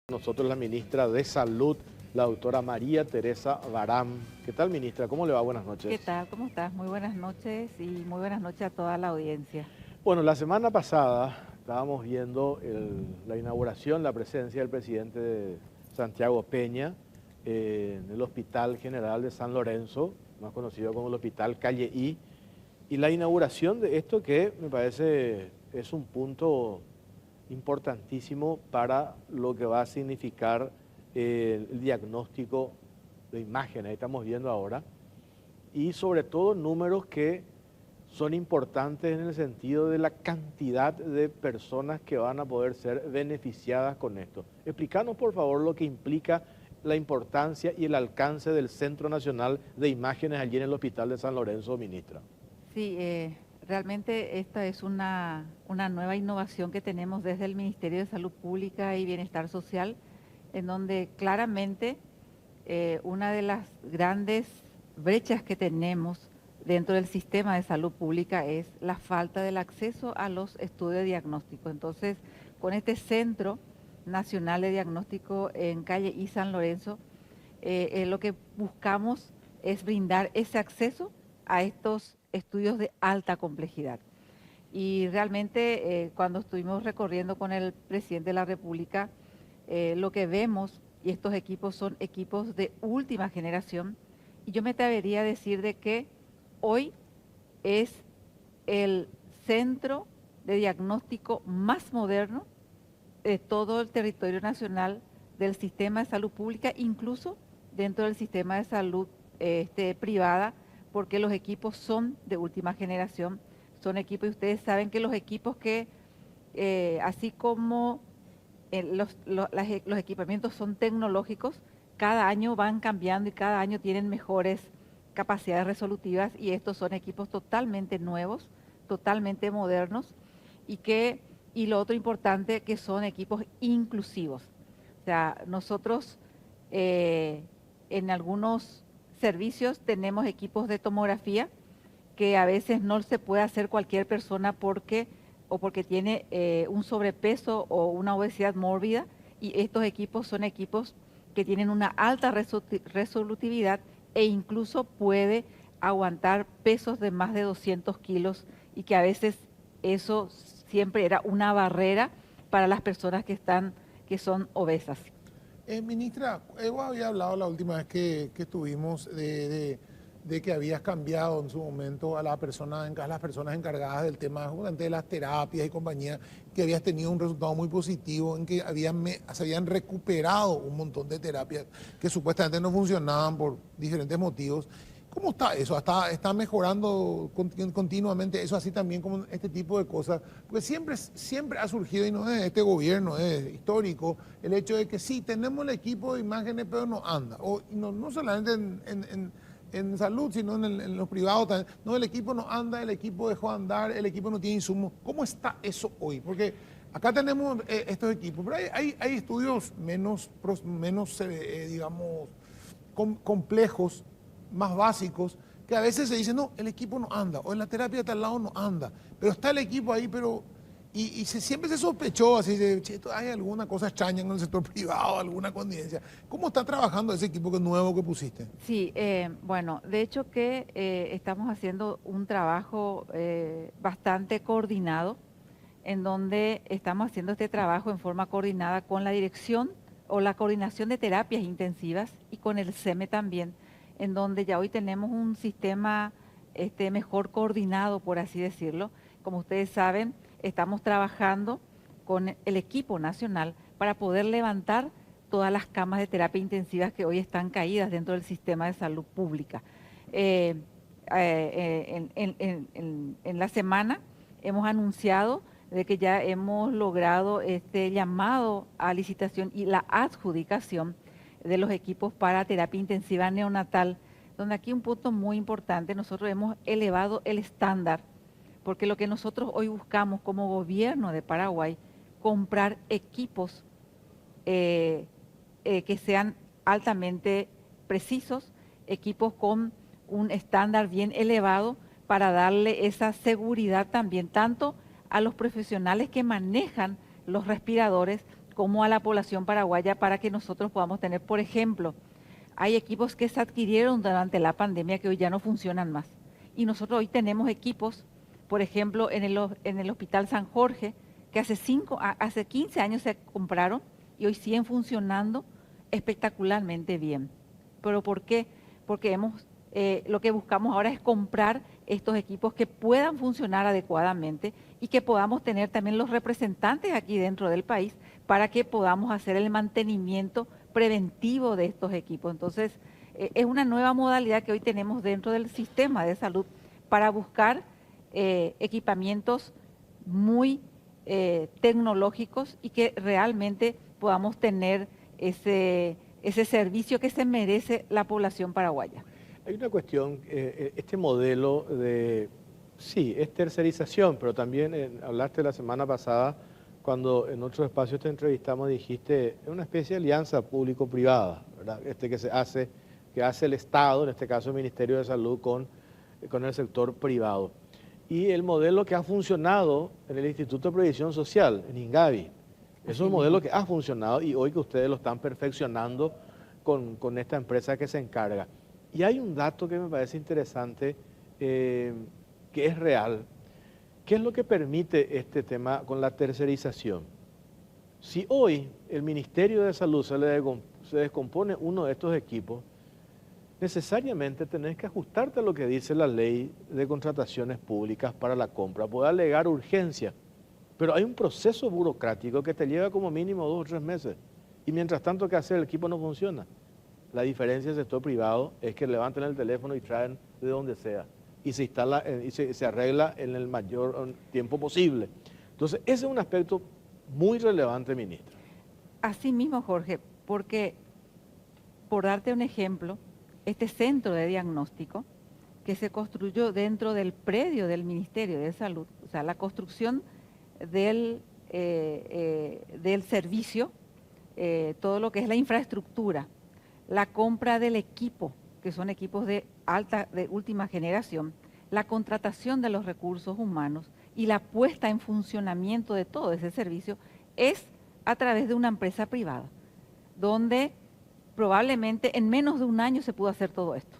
Nosotros la ministra de Salud, la doctora María Teresa Barán. ¿Qué tal, ministra? ¿Cómo le va? Buenas noches. ¿Qué tal? ¿Cómo estás? Muy buenas noches y muy buenas noches a toda la audiencia. Bueno, la semana pasada estábamos viendo la inauguración, la presencia del presidente Santiago Peña en el Hospital General de San Lorenzo, más conocido como el Hospital Calle I, y la inauguración de esto que me parece es un punto importantísimo para lo que va a significar el diagnóstico de imágenes, ahí estamos viendo ahora, y sobre todo números que son importantes en el sentido de la cantidad de personas que van a poder ser beneficiadas con esto. Explícanos, por favor, lo que implica la importancia y el alcance del Centro Nacional de Imágenes allí en el Hospital de San Lorenzo, ministra. Sí, realmente esta es una nueva innovación que tenemos desde el Ministerio de Salud Pública y Bienestar Social, en donde claramente una de las grandes brechas que tenemos dentro del sistema de salud pública es la falta del acceso a los estudios de diagnóstico. Entonces, con este Centro Nacional de Diagnóstico en Calle I San Lorenzo, lo que buscamos es brindar ese acceso a estos estudios de alta complejidad. Y realmente cuando estuvimos recorriendo con el presidente de la República, lo que vemos, y estos equipos son equipos de última generación, y yo me atrevería a decir de que hoy es el centro de diagnóstico más moderno de todo el territorio nacional del sistema de salud pública, incluso dentro del sistema de salud privada, porque los equipos son de última generación, son equipos, y ustedes saben que los equipos que, así como los equipamientos son tecnológicos, cada año van cambiando y cada año tienen mejores capacidades resolutivas, y estos son equipos totalmente nuevos, totalmente modernos, y lo otro importante, que son equipos inclusivos. O sea, nosotros en algunos servicios tenemos equipos de tomografía que a veces no se puede hacer cualquier persona porque tiene un sobrepeso o una obesidad mórbida, y estos equipos son equipos que tienen una alta resolutividad e incluso puede aguantar pesos de más de 200 kilos, y que a veces eso siempre era una barrera para las personas que son obesas. Ministra, vos había hablado la última vez que estuvimos de que habías cambiado en su momento a las personas encargadas del tema justamente de las terapias y compañía, que habías tenido un resultado muy positivo en que se habían recuperado un montón de terapias que supuestamente no funcionaban por diferentes motivos. ¿Cómo está eso? ¿Está mejorando continuamente eso, así también como este tipo de cosas? Porque siempre ha surgido, y no es este gobierno, es histórico, el hecho de que sí, tenemos el equipo de imágenes, pero no anda. Y no solamente en salud, sino en los privados también. No, el equipo no anda, el equipo dejó de andar, el equipo no tiene insumos. ¿Cómo está eso hoy? Porque acá tenemos estos equipos, pero hay estudios menos digamos, complejos, más básicos, que a veces se dice, no, el equipo no anda, o en la terapia de tal lado no anda, pero está el equipo ahí, pero... siempre se sospechó, así de, che, hay alguna cosa extraña en el sector privado, alguna connivencia. ¿Cómo está trabajando ese equipo nuevo que pusiste? Sí, bueno, de hecho que estamos haciendo un trabajo bastante coordinado, en donde estamos haciendo este trabajo en forma coordinada con la dirección o la coordinación de terapias intensivas y con el SEME también, en donde ya hoy tenemos un sistema mejor coordinado, por así decirlo. Como ustedes saben, estamos trabajando con el equipo nacional para poder levantar todas las camas de terapia intensivas que hoy están caídas dentro del sistema de salud pública. En la semana hemos anunciado de que ya hemos logrado este llamado a licitación y la adjudicación de los equipos para terapia intensiva neonatal, donde aquí un punto muy importante, nosotros hemos elevado el estándar, porque lo que nosotros hoy buscamos como gobierno de Paraguay, comprar equipos que sean altamente precisos, equipos con un estándar bien elevado para darle esa seguridad también tanto a los profesionales que manejan los respiradores como a la población paraguaya, para que nosotros podamos tener, por ejemplo, hay equipos que se adquirieron durante la pandemia que hoy ya no funcionan más. Y nosotros hoy tenemos equipos, por ejemplo, en el Hospital San Jorge, que hace 15 años se compraron y hoy siguen funcionando espectacularmente bien. ¿Pero por qué? Porque lo que buscamos ahora es comprar estos equipos que puedan funcionar adecuadamente y que podamos tener también los representantes aquí dentro del país para que podamos hacer el mantenimiento preventivo de estos equipos. Entonces, es una nueva modalidad que hoy tenemos dentro del sistema de salud para buscar equipamientos muy tecnológicos y que realmente podamos tener ese servicio que se merece la población paraguaya. Hay una cuestión, este modelo de, sí, es tercerización, pero también hablaste la semana pasada, cuando en otros espacios te entrevistamos, dijiste, es una especie de alianza público-privada, ¿verdad? Que hace el Estado, en este caso el Ministerio de Salud, con el sector privado. Y el modelo que ha funcionado en el Instituto de Previsión Social, en INGAVI, es un modelo que ha funcionado y hoy que ustedes lo están perfeccionando con esta empresa que se encarga. Y hay un dato que me parece interesante, que es real. ¿Qué es lo que permite este tema con la tercerización? Si hoy el Ministerio de Salud se descompone uno de estos equipos, necesariamente tenés que ajustarte a lo que dice la ley de contrataciones públicas para la compra. Puede alegar urgencia, pero hay un proceso burocrático que te lleva como mínimo 2 o 3 meses. Y mientras tanto, ¿qué hacer? El equipo no funciona. La diferencia del sector privado es que levantan el teléfono y traen de donde sea. Y se instala y se arregla en el mayor tiempo posible. Entonces, ese es un aspecto muy relevante, ministra. Así mismo, Jorge, porque, por darte un ejemplo, este centro de diagnóstico que se construyó dentro del predio del Ministerio de Salud, o sea, la construcción del servicio, todo lo que es la infraestructura, la compra del equipo, que son equipos de última generación, la contratación de los recursos humanos y la puesta en funcionamiento de todo ese servicio es a través de una empresa privada, donde probablemente en menos de un año se pudo hacer todo esto.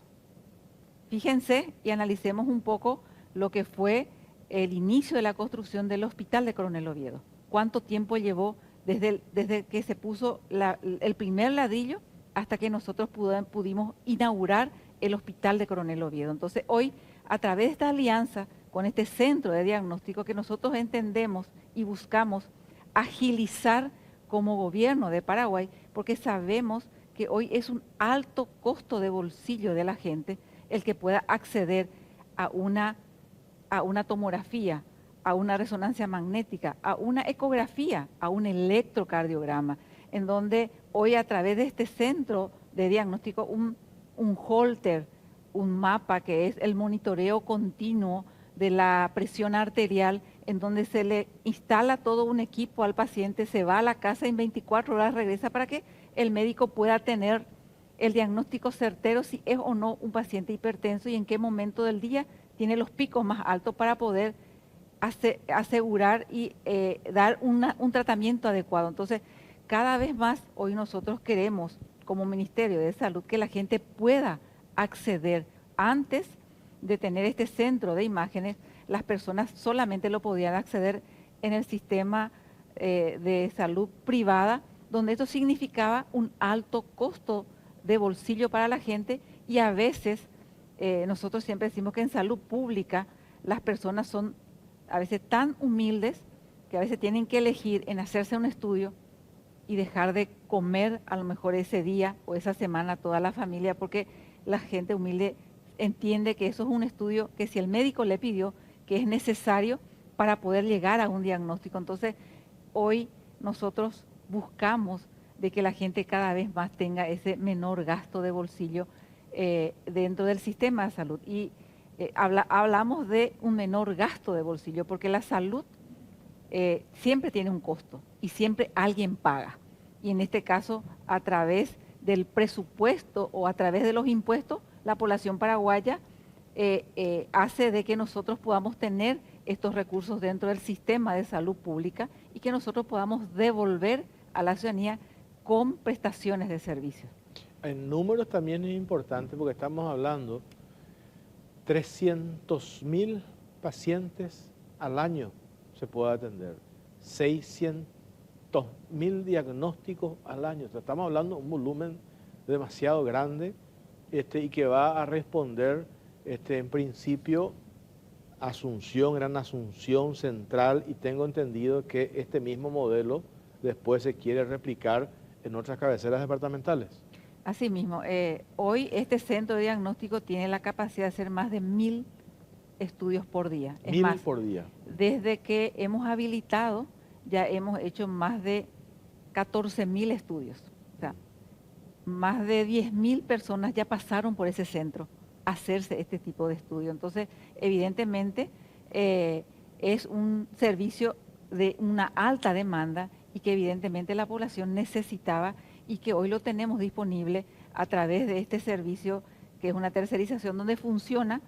Fíjense y analicemos un poco lo que fue el inicio de la construcción del Hospital de Coronel Oviedo. ¿Cuánto tiempo llevó desde que se puso el primer ladrillo hasta que nosotros pudimos inaugurar el Hospital de Coronel Oviedo? Entonces, hoy, a través de esta alianza con este centro de diagnóstico que nosotros entendemos y buscamos agilizar como gobierno de Paraguay, porque sabemos que hoy es un alto costo de bolsillo de la gente el que pueda acceder a una tomografía, a una resonancia magnética, a una ecografía, a un electrocardiograma, en donde hoy a través de este centro de diagnóstico, un Holter, un mapa que es el monitoreo continuo de la presión arterial, en donde se le instala todo un equipo al paciente, se va a la casa y en 24 horas regresa para que el médico pueda tener el diagnóstico certero si es o no un paciente hipertenso y en qué momento del día tiene los picos más altos para poder asegurar y dar un tratamiento adecuado. Entonces, cada vez más hoy nosotros queremos, como Ministerio de Salud, que la gente pueda acceder. Antes de tener este centro de imágenes, las personas solamente lo podían acceder en el sistema de salud privada, donde esto significaba un alto costo de bolsillo para la gente y a veces, nosotros siempre decimos que en salud pública las personas son a veces tan humildes que a veces tienen que elegir en hacerse un estudio y dejar de comer a lo mejor ese día o esa semana toda la familia, porque la gente humilde entiende que eso es un estudio que si el médico le pidió, que es necesario para poder llegar a un diagnóstico. Entonces, hoy nosotros buscamos de que la gente cada vez más tenga ese menor gasto de bolsillo dentro del sistema de salud. Y hablamos de un menor gasto de bolsillo, porque la salud siempre tiene un costo y siempre alguien paga. Y en este caso, a través del presupuesto o a través de los impuestos, la población paraguaya hace de que nosotros podamos tener estos recursos dentro del sistema de salud pública y que nosotros podamos devolver a la ciudadanía con prestaciones de servicios. En números también es importante porque estamos hablando 300.000 pacientes al año se puede atender, 600.000 diagnósticos al año. O sea, estamos hablando de un volumen demasiado grande y que va a responder en principio Asunción, Gran Asunción Central, y tengo entendido que este mismo modelo después se quiere replicar en otras cabeceras departamentales. Asimismo, hoy este centro de diagnóstico tiene la capacidad de hacer más de 1000 estudios por día. Es 1000 más, por día. desde que hemos habilitado, ya hemos hecho más de 14.000 estudios. O sea, más de 10.000 personas ya pasaron por ese centro a hacerse este tipo de estudio. Entonces, evidentemente, es un servicio de una alta demanda y que evidentemente la población necesitaba y que hoy lo tenemos disponible a través de este servicio, que es una tercerización donde funciona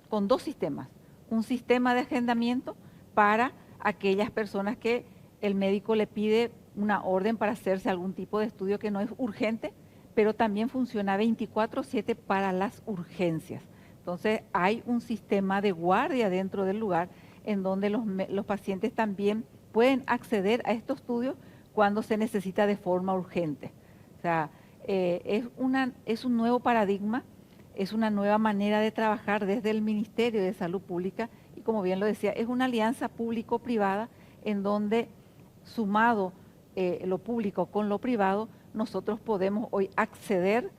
con dos sistemas. Un sistema de agendamiento para aquellas personas que el médico le pide una orden para hacerse algún tipo de estudio que no es urgente, pero también funciona 24/7 para las urgencias. Entonces hay un sistema de guardia dentro del lugar en donde los pacientes también pueden acceder a estos estudios cuando se necesita de forma urgente. O sea, es un nuevo paradigma, es una nueva manera de trabajar desde el Ministerio de Salud Pública y como bien lo decía, es una alianza público-privada en donde sumado lo público con lo privado, nosotros podemos hoy acceder,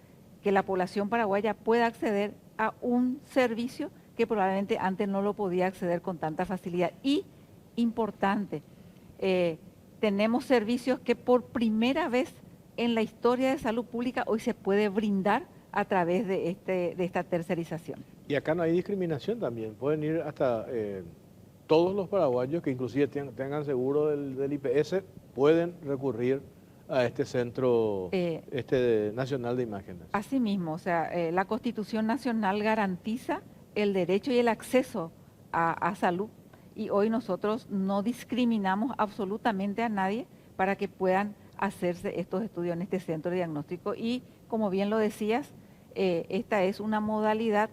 que la población paraguaya pueda acceder a un servicio que probablemente antes no lo podía acceder con tanta facilidad. Y, importante, tenemos servicios que por primera vez en la historia de salud pública hoy se puede brindar a través de esta tercerización. Y acá no hay discriminación también, pueden ir hasta todos los paraguayos que inclusive tengan seguro del IPS, pueden recurrir a este centro nacional de imágenes. Asimismo, o sea, la Constitución Nacional garantiza el derecho y el acceso a salud, y hoy nosotros no discriminamos absolutamente a nadie para que puedan hacerse estos estudios en este centro de diagnóstico. Y como bien lo decías, esta es una modalidad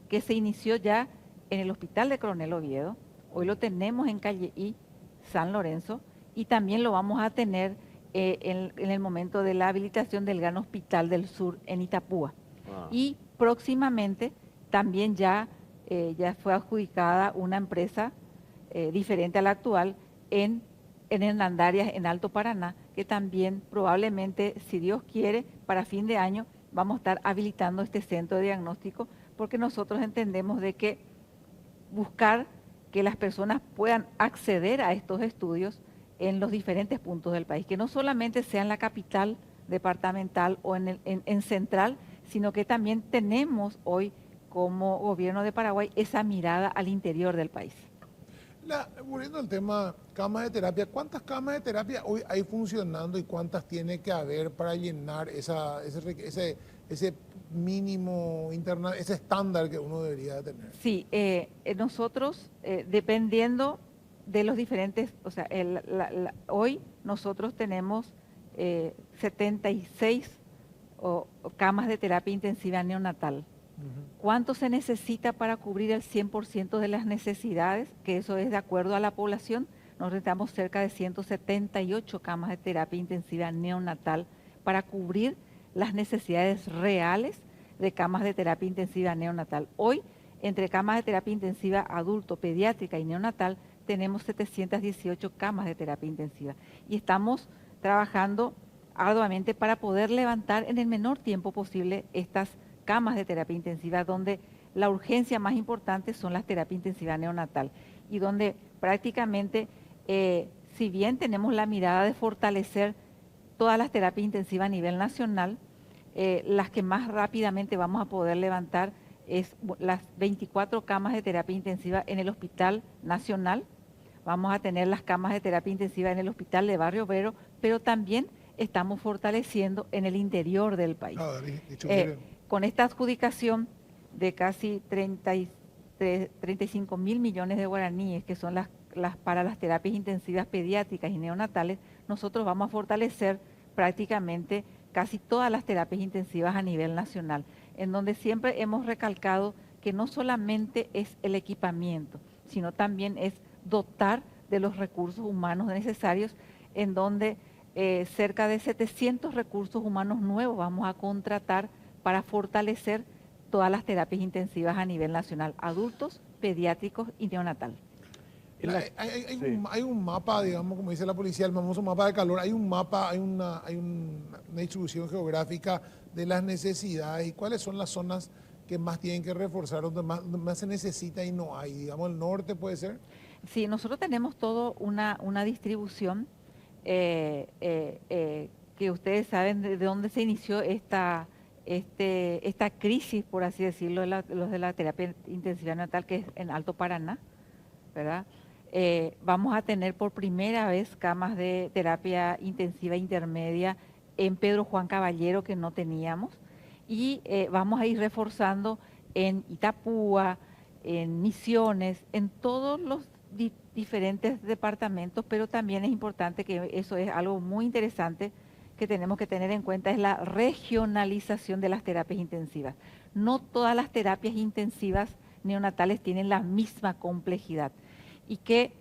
que se inició ya en el Hospital de Coronel Oviedo, hoy lo tenemos en Calle I, San Lorenzo, y también lo vamos a tener en el momento de la habilitación del Gran Hospital del Sur en Itapúa. Y próximamente también ya fue adjudicada una empresa diferente a la actual en Hernandarias, en Alto Paraná, que también probablemente, si Dios quiere, para fin de año vamos a estar habilitando este centro de diagnóstico, porque nosotros entendemos de que buscar que las personas puedan acceder a estos estudios en los diferentes puntos del país, que no solamente sea en la capital departamental o en central, sino que también tenemos hoy como gobierno de Paraguay esa mirada al interior del país. Volviendo al tema camas de terapia, ¿cuántas camas de terapia hoy hay funcionando y cuántas tiene que haber para llenar ese mínimo interna, ese estándar que uno debería tener? Sí, nosotros, dependiendo de los diferentes, o sea, hoy nosotros tenemos 76 camas de terapia intensiva neonatal. ¿Cuánto se necesita para cubrir el 100% de las necesidades? Que eso es de acuerdo a la población. Nos necesitamos cerca de 178 camas de terapia intensiva neonatal para cubrir las necesidades reales de camas de terapia intensiva neonatal. Hoy, entre camas de terapia intensiva adulto, pediátrica y neonatal, tenemos 718 camas de terapia intensiva. Y estamos trabajando arduamente para poder levantar en el menor tiempo posible estas camas de terapia intensiva, donde la urgencia más importante son las terapias intensivas neonatal y donde prácticamente, si bien tenemos la mirada de fortalecer todas las terapias intensivas a nivel nacional, las que más rápidamente vamos a poder levantar es las 24 camas de terapia intensiva en el Hospital Nacional. Vamos a tener las camas de terapia intensiva en el Hospital de Barrio Obrero, pero también estamos fortaleciendo en el interior del país. Con esta adjudicación de casi 35 mil millones de guaraníes, que son para las terapias intensivas pediátricas y neonatales, nosotros vamos a fortalecer prácticamente casi todas las terapias intensivas a nivel nacional, en donde siempre hemos recalcado que no solamente es el equipamiento, sino también es dotar de los recursos humanos necesarios, en donde cerca de 700 recursos humanos nuevos vamos a contratar para fortalecer todas las terapias intensivas a nivel nacional, adultos, pediátricos y neonatal. Hay un mapa, digamos, como dice la policía, el famoso mapa de calor, hay un mapa, hay una distribución geográfica de las necesidades y cuáles son las zonas que más tienen que reforzar, donde más se necesita y no hay. Digamos, el norte puede ser. Sí, nosotros tenemos toda una distribución que ustedes saben de dónde se inició esta crisis, por así decirlo, los de la terapia intensiva neonatal, que es en Alto Paraná, ¿verdad? Vamos a tener por primera vez camas de terapia intensiva intermedia en Pedro Juan Caballero, que no teníamos, y vamos a ir reforzando en Itapúa, en Misiones, en todos los diferentes departamentos, pero también es importante, que eso es algo muy interesante que tenemos que tener en cuenta, es la regionalización de las terapias intensivas. No todas las terapias intensivas neonatales tienen la misma complejidad y que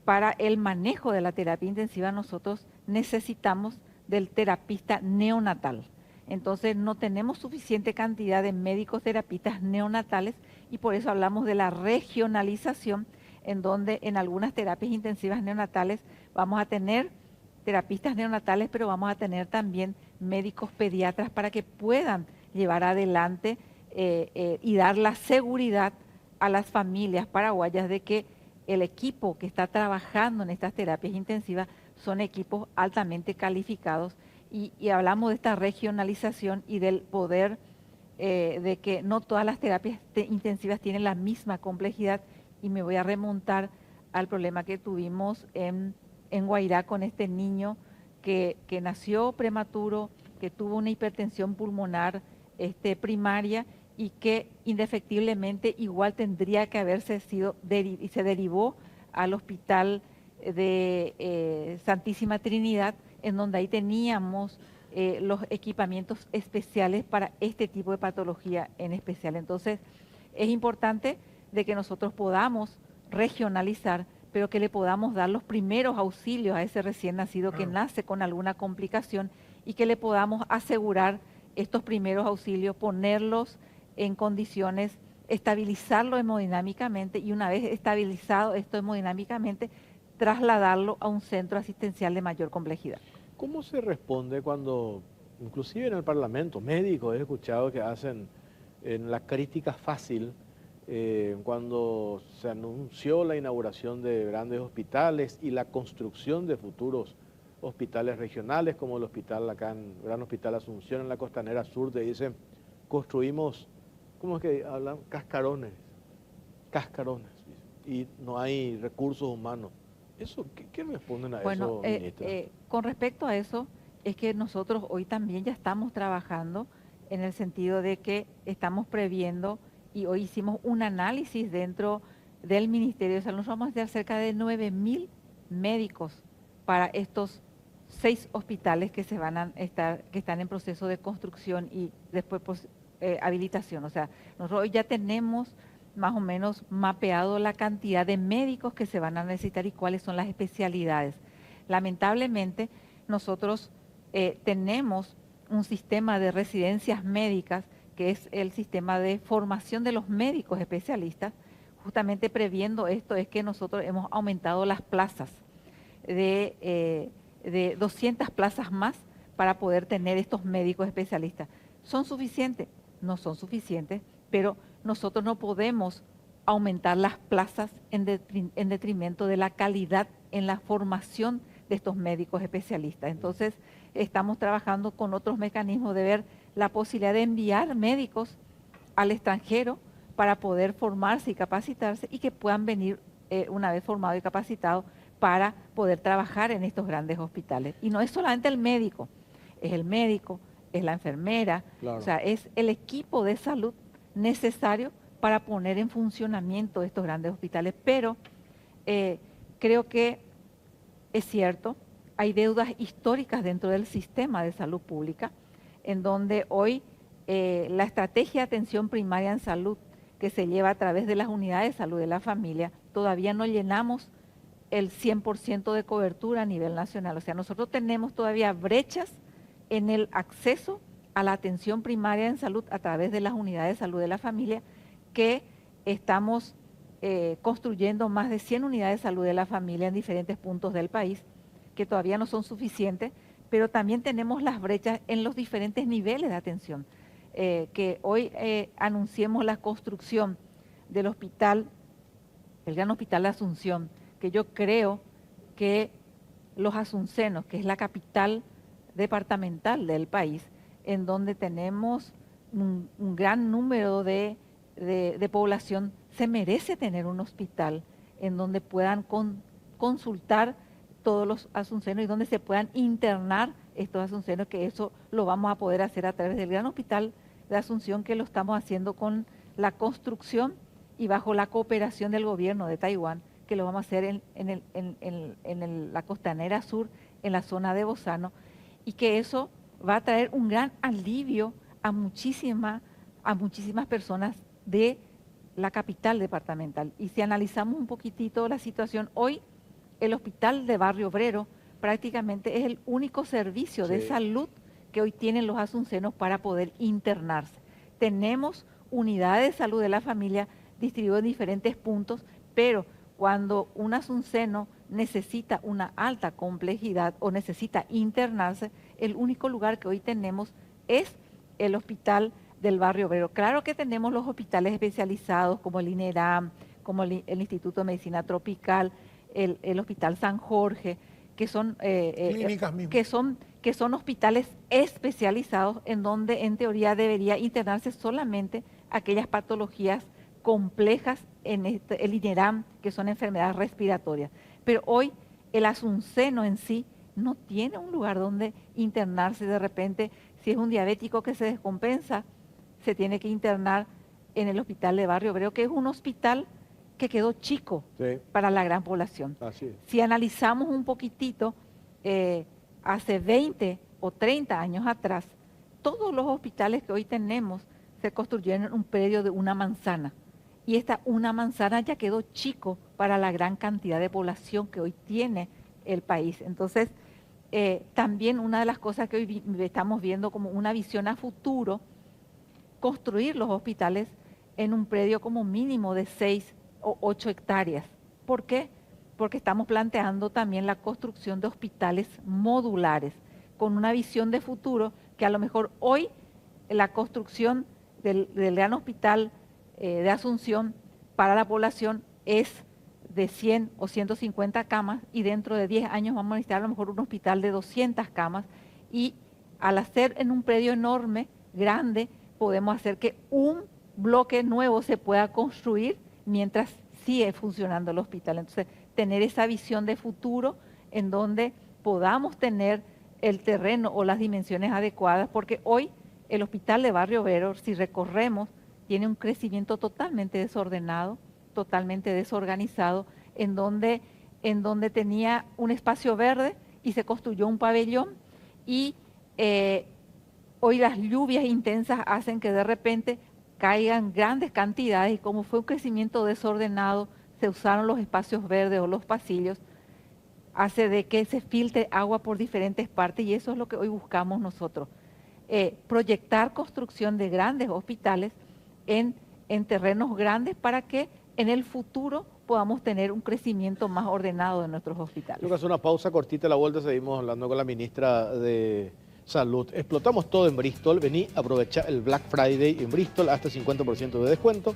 para el manejo de la terapia intensiva nosotros necesitamos del terapista neonatal. Entonces no tenemos suficiente cantidad de médicos terapistas neonatales y por eso hablamos de la regionalización, en donde en algunas terapias intensivas neonatales vamos a tener terapistas neonatales, pero vamos a tener también médicos pediatras para que puedan llevar adelante y dar la seguridad a las familias paraguayas de que el equipo que está trabajando en estas terapias intensivas son equipos altamente calificados y hablamos de esta regionalización y del poder de que no todas las terapias intensivas tienen la misma complejidad, y me voy a remontar al problema que tuvimos en Guairá con este niño que nació prematuro, que tuvo una hipertensión pulmonar primaria y que indefectiblemente igual tendría que haberse sido, y se derivó al hospital de Santísima Trinidad, en donde ahí teníamos los equipamientos especiales para este tipo de patología en especial. Entonces, es importante de que nosotros podamos regionalizar, pero que le podamos dar los primeros auxilios a ese recién nacido que nace con alguna complicación y que le podamos asegurar estos primeros auxilios, ponerlos en condiciones, estabilizarlo hemodinámicamente y una vez estabilizado esto hemodinámicamente, trasladarlo a un centro asistencial de mayor complejidad. ¿Cómo se responde cuando, inclusive en el Parlamento, médicos he escuchado que hacen en la crítica fácil cuando se anunció la inauguración de grandes hospitales y la construcción de futuros hospitales regionales, como el hospital acá, en Gran Hospital Asunción en la Costanera Sur, te dicen, construimos, ¿cómo es que hablan? Cascarones, y no hay recursos humanos. Eso, ¿qué responden a eso, ministra? Con respecto a eso, es que nosotros hoy también ya estamos trabajando en el sentido de que estamos previendo y hoy hicimos un análisis dentro del Ministerio de Salud. Nosotros vamos a tener cerca de 9.000 médicos para estos 6 hospitales que se van a estar, que están en proceso de construcción y después habilitación. O sea, nosotros hoy ya tenemos más o menos mapeado la cantidad de médicos que se van a necesitar y cuáles son las especialidades. Lamentablemente, nosotros tenemos un sistema de residencias médicas, que es el sistema de formación de los médicos especialistas. Justamente previendo esto es que nosotros hemos aumentado las plazas de 200 plazas más para poder tener estos médicos especialistas. ¿Son suficientes? No son suficientes, pero nosotros no podemos aumentar las plazas en detrimento de la calidad en la formación de estos médicos especialistas. Entonces, estamos trabajando con otros mecanismos de ver la posibilidad de enviar médicos al extranjero para poder formarse y capacitarse y que puedan venir una vez formados y capacitados para poder trabajar en estos grandes hospitales. Y no es solamente el médico, es la enfermera, Claro. O sea, es el equipo de salud necesario para poner en funcionamiento estos grandes hospitales. Pero creo que es cierto, hay deudas históricas dentro del sistema de salud pública, en donde hoy la estrategia de atención primaria en salud que se lleva a través de las unidades de salud de la familia, todavía no llenamos el 100% de cobertura a nivel nacional. O sea, nosotros tenemos todavía brechas en el acceso a la atención primaria en salud a través de las unidades de salud de la familia, que estamos construyendo más de 100 unidades de salud de la familia en diferentes puntos del país, que todavía no son suficientes, pero también tenemos las brechas en los diferentes niveles de atención. Que hoy anunciemos la construcción del hospital, el Gran Hospital de Asunción, que yo creo que los asuncenos, que es la capital departamental del país, en donde tenemos un gran número de población, se merece tener un hospital en donde puedan consultar todos los asuncenos y donde se puedan internar estos asuncenos, que eso lo vamos a poder hacer a través del Gran Hospital de Asunción, que lo estamos haciendo con la construcción y bajo la cooperación del gobierno de Taiwán, que lo vamos a hacer en la Costanera Sur, en la zona de Bozano, y que eso va a traer un gran alivio a muchísimas personas de la capital departamental. Y si analizamos un poquitito la situación, hoy el hospital de Barrio Obrero prácticamente es el único servicio de salud que hoy tienen los asuncenos para poder internarse. Tenemos unidades de salud de la familia distribuidas en diferentes puntos, pero cuando un asunceno necesita una alta complejidad o necesita internarse, el único lugar que hoy tenemos es el hospital del Barrio Obrero. Claro que tenemos los hospitales especializados como el INERAM, como el Instituto de Medicina Tropical, el Hospital San Jorge, que son Clínicas mismas. que son hospitales especializados en donde en teoría debería internarse solamente aquellas patologías complejas en el INERAM, que son enfermedades respiratorias. Pero hoy el asunceno en sí no tiene un lugar donde internarse. De repente, si es un diabético que se descompensa, se tiene que internar en el hospital de Barrio Obrero, que es un hospital que quedó chico Sí, para la gran población. así es. Si analizamos un poquitito, hace 20 o 30 años atrás, todos los hospitales que hoy tenemos se construyeron en un predio de una manzana. Y esta una manzana ya quedó chico para la gran cantidad de población que hoy tiene el país. Entonces, también una de las cosas que hoy estamos viendo como una visión a futuro, construir los hospitales en un predio como mínimo de 6 o 8 hectáreas. ¿Por qué? Porque estamos planteando también la construcción de hospitales modulares, con una visión de futuro que a lo mejor hoy la construcción del gran hospital de Asunción para la población es de 100 o 150 camas y dentro de 10 años vamos a necesitar a lo mejor un hospital de 200 camas y al hacer en un predio enorme, grande, podemos hacer que un bloque nuevo se pueda construir mientras sigue funcionando el hospital. Entonces, tener esa visión de futuro en donde podamos tener el terreno o las dimensiones adecuadas, porque hoy el hospital de Barrio Obrero, si recorremos, tiene un crecimiento totalmente desordenado, totalmente desorganizado, en donde tenía un espacio verde y se construyó un pabellón y hoy las lluvias intensas hacen que de repente caigan grandes cantidades y como fue un crecimiento desordenado, se usaron los espacios verdes o los pasillos, hace de que se filtre agua por diferentes partes y eso es lo que hoy buscamos nosotros. Proyectar construcción de grandes hospitales en terrenos grandes para que en el futuro podamos tener un crecimiento más ordenado de nuestros hospitales. Lucas, una pausa cortita, a la vuelta seguimos hablando con la ministra de Salud. Explotamos todo en Bristol, vení, aprovecha el Black Friday en Bristol, hasta 50% de descuento.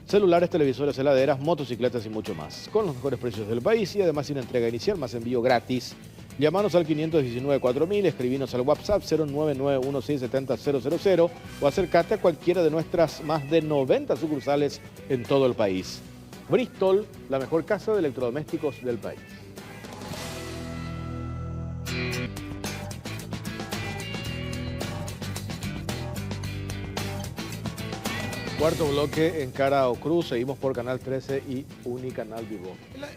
Celulares, televisores, heladeras, motocicletas y mucho más. Con los mejores precios del país y además sin entrega inicial, más envío gratis. Llámanos al 519-4000, escribinos al WhatsApp 099167000 o acércate a cualquiera de nuestras más de 90 sucursales en todo el país. Bristol, la mejor casa de electrodomésticos del país. Cuarto bloque en Cara o Cruz, seguimos por Canal 13 y Unicanal Vivo.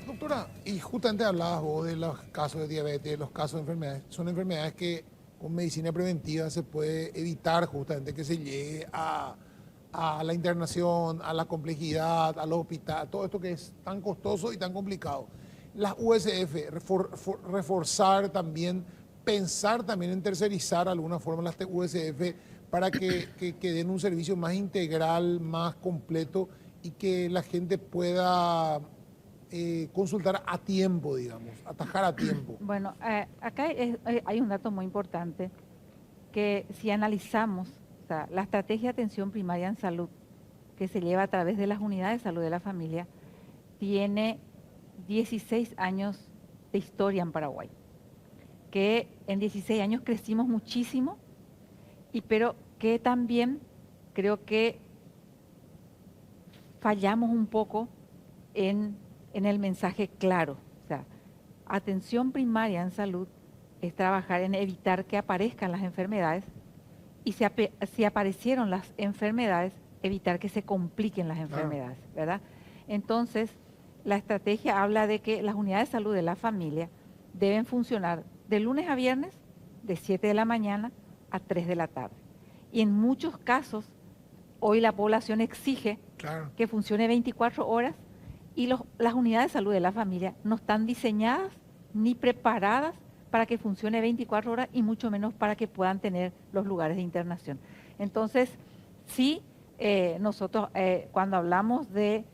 Doctora, y justamente hablabas vos de los casos de diabetes, los casos de enfermedades. Son enfermedades que con medicina preventiva se puede evitar justamente que se llegue a la internación, a la complejidad, a los hospitales, todo esto que es tan costoso y tan complicado. Las USF, reforzar también, pensar también en tercerizar de alguna forma las USF para que den un servicio más integral, más completo y que la gente pueda consultar a tiempo, digamos, atajar a tiempo. Bueno, acá hay un dato muy importante que si analizamos, o sea, la estrategia de atención primaria en salud que se lleva a través de las unidades de salud de la familia tiene 16 años de historia en Paraguay, que en 16 años crecimos muchísimo, pero que también creo que fallamos un poco en el mensaje claro. O sea, atención primaria en salud es trabajar en evitar que aparezcan las enfermedades y si aparecieron las enfermedades, evitar que se compliquen las enfermedades, ¿verdad? Entonces, la estrategia habla de que las unidades de salud de la familia deben funcionar de lunes a viernes, de 7 de la mañana a 3 de la tarde. Y en muchos casos, hoy la población exige que funcione 24 horas y las unidades de salud de la familia no están diseñadas ni preparadas para que funcione 24 horas y mucho menos para que puedan tener los lugares de internación. Entonces, sí, nosotros cuando hablamos de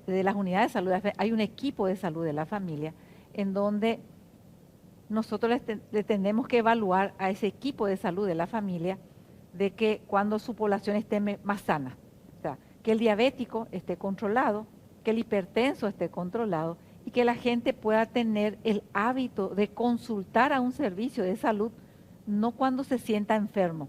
las unidades de salud, hay un equipo de salud de la familia en donde nosotros le tenemos que evaluar a ese equipo de salud de la familia de que cuando su población esté más sana, o sea, que el diabético esté controlado, que el hipertenso esté controlado y que la gente pueda tener el hábito de consultar a un servicio de salud, no cuando se sienta enfermo,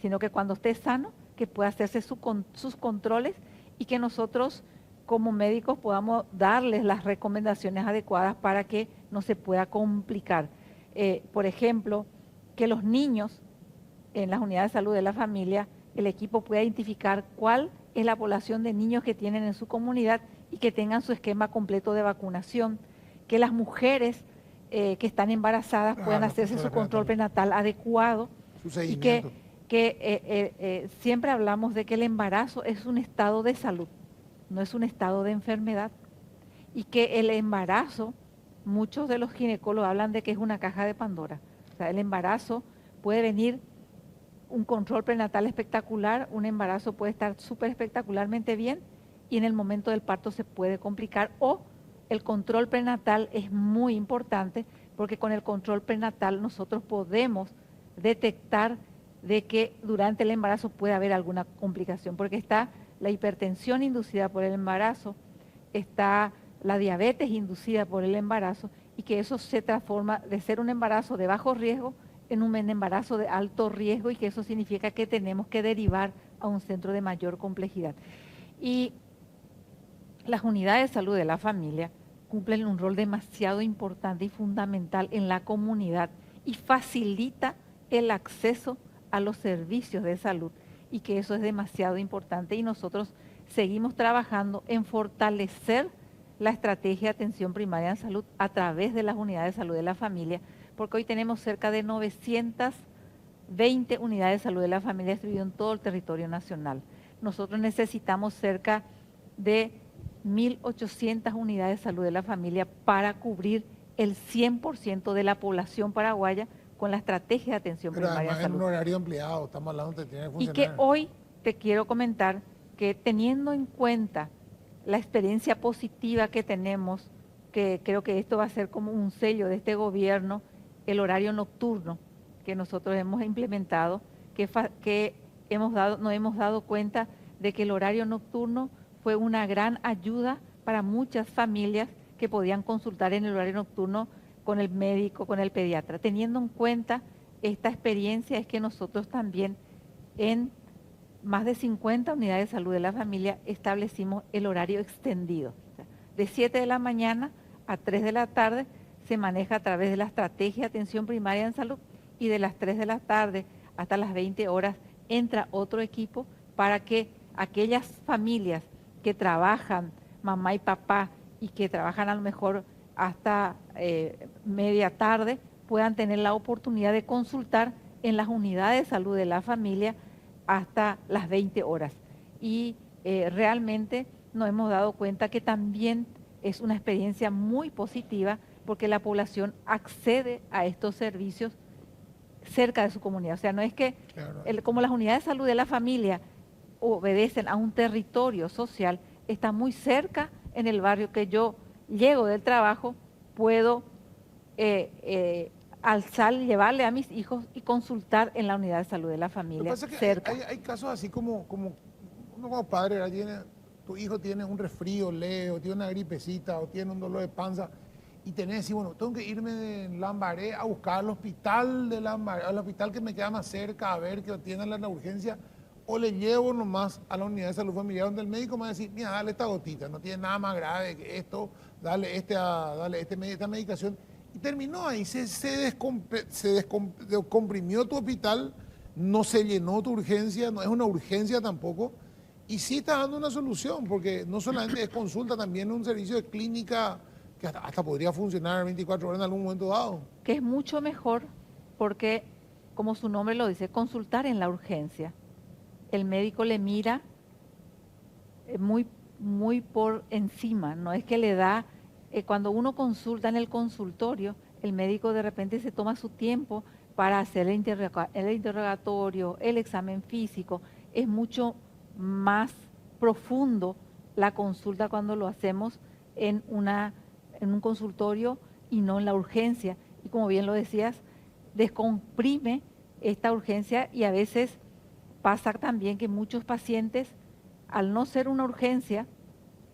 sino que cuando esté sano, que pueda hacerse sus controles y que nosotros como médicos podamos darles las recomendaciones adecuadas para que no se pueda complicar. Por ejemplo, que los niños en las unidades de salud de la familia el equipo pueda identificar cuál es la población de niños que tienen en su comunidad y que tengan su esquema completo de vacunación, que las mujeres que están embarazadas puedan hacerse su control prenatal adecuado Su y seguimiento. que siempre hablamos de que el embarazo es un estado de salud, no es un estado de enfermedad, y que el embarazo, muchos de los ginecólogos hablan de que es una caja de Pandora. O sea, el embarazo puede venir un control prenatal espectacular, un embarazo puede estar súper espectacularmente bien y en el momento del parto se puede complicar, o el control prenatal es muy importante porque con el control prenatal nosotros podemos detectar de que durante el embarazo puede haber alguna complicación, porque está la hipertensión inducida por el embarazo, está la diabetes inducida por el embarazo, y que eso se transforma de ser un embarazo de bajo riesgo en un embarazo de alto riesgo, y que eso significa que tenemos que derivar a un centro de mayor complejidad. Y las unidades de salud de la familia cumplen un rol demasiado importante y fundamental en la comunidad y facilita el acceso a los servicios de salud, y que eso es demasiado importante, y nosotros seguimos trabajando en fortalecer la estrategia de atención primaria en salud a través de las unidades de salud de la familia, porque hoy tenemos cerca de 920 unidades de salud de la familia distribuidas en todo el territorio nacional. Nosotros necesitamos cerca de 1.800 unidades de salud de la familia para cubrir el 100% de la población paraguaya con la estrategia de atención Pero primaria además en en un salud. horario ampliado, estamos hablando de tiene que Y funcionar. que hoy te quiero comentar que teniendo en cuenta la experiencia positiva que tenemos, que creo que esto va a ser como un sello de este gobierno, el horario nocturno que nosotros hemos implementado, nos hemos dado cuenta de que el horario nocturno fue una gran ayuda para muchas familias que podían consultar en el horario nocturno con el médico, con el pediatra. Teniendo en cuenta esta experiencia, es que nosotros también en más de 50 unidades de salud de la familia establecimos el horario extendido. O sea, de 7 de la mañana a 3 de la tarde se maneja a través de la estrategia de atención primaria en salud, y de las 3 de la tarde hasta las 20 horas entra otro equipo para que aquellas familias que trabajan, mamá y papá, y que trabajan a lo mejor hasta media tarde, puedan tener la oportunidad de consultar en las unidades de salud de la familia hasta las 20 horas. Y realmente nos hemos dado cuenta que también es una experiencia muy positiva, porque la población accede a estos servicios cerca de su comunidad. O sea, no es que, Claro. como las unidades de salud de la familia obedecen a un territorio social, está muy cerca en el barrio, que yo llego del trabajo, puedo alzar, llevarle a mis hijos y consultar en la unidad de salud de la Lo que familia pasa es que cerca. hay casos así como uno como padre, ¿verdad? Tu hijo tiene un resfrío leve, o tiene una gripecita, o tiene un dolor de panza, y tenés que decir, bueno, tengo que irme de Lambaré a buscar al hospital de Lambaré, al hospital que me queda más cerca, a ver que atiendan la urgencia, o le llevo nomás a la unidad de salud familiar, donde el médico me va a decir, mira, dale esta gotita, no tiene nada más grave que esto, dale esta medicación. Y terminó ahí, se descomprimió tu hospital, no se llenó tu urgencia, no es una urgencia tampoco, y sí está dando una solución, porque no solamente es consulta, también es un servicio de clínica que hasta podría funcionar 24 horas en algún momento dado. Que es mucho mejor porque, como su nombre lo dice, consultar en la urgencia. El médico le mira muy por encima, no es que le da, cuando uno consulta en el consultorio, el médico de repente se toma su tiempo para hacer el interrogatorio, el examen físico, es mucho más profundo la consulta cuando lo hacemos en un consultorio y no en la urgencia. Y como bien lo decías, descomprime esta urgencia, y a veces pasa también que muchos pacientes, al no ser una urgencia,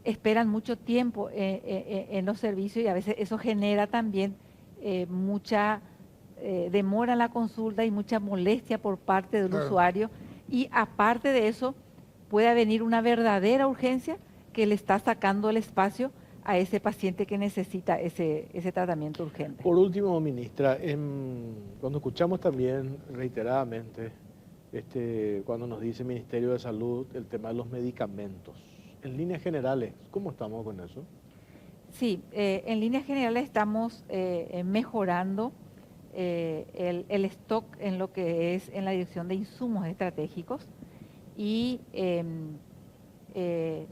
esperan mucho tiempo en los servicios, y a veces eso genera también mucha demora en la consulta y mucha molestia por parte del Claro. usuario. Y aparte de eso, puede venir una verdadera urgencia que le está sacando el espacio a ese paciente que necesita ese tratamiento urgente. Por último, ministra, cuando escuchamos también reiteradamente cuando nos dice Ministerio de Salud el tema de los medicamentos. En líneas generales, ¿cómo estamos con eso? Sí, en líneas generales estamos mejorando el stock en lo que es en la dirección de insumos estratégicos y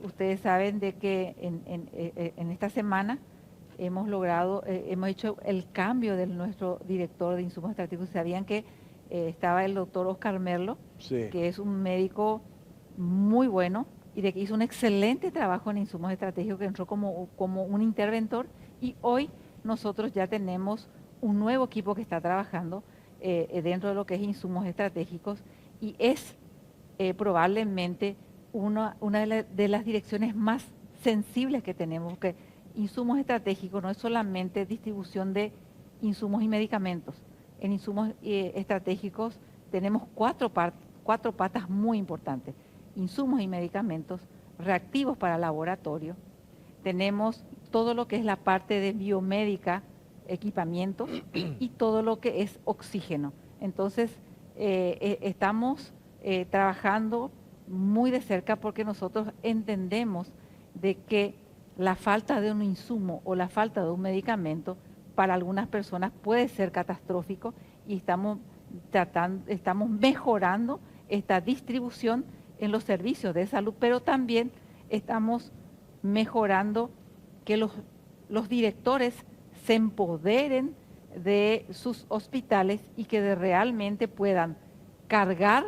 ustedes saben de que en esta semana hemos hecho el cambio de nuestro director de insumos estratégicos. Sabían que estaba el doctor Oscar Merlo, Sí. que es un médico muy bueno y de que hizo un excelente trabajo en insumos estratégicos, que entró como un interventor, y hoy nosotros ya tenemos un nuevo equipo que está trabajando dentro de lo que es insumos estratégicos y es probablemente una de las direcciones más sensibles que tenemos, que insumos estratégicos no es solamente distribución de insumos y medicamentos. En insumos estratégicos tenemos cuatro patas muy importantes: insumos y medicamentos, reactivos para laboratorio, tenemos todo lo que es la parte de biomédica, equipamientos y todo lo que es oxígeno. Entonces, estamos trabajando muy de cerca porque nosotros entendemos de que la falta de un insumo o la falta de un medicamento para algunas personas puede ser catastrófico y estamos mejorando esta distribución en los servicios de salud, pero también estamos mejorando que los directores se empoderen de sus hospitales y que realmente puedan cargar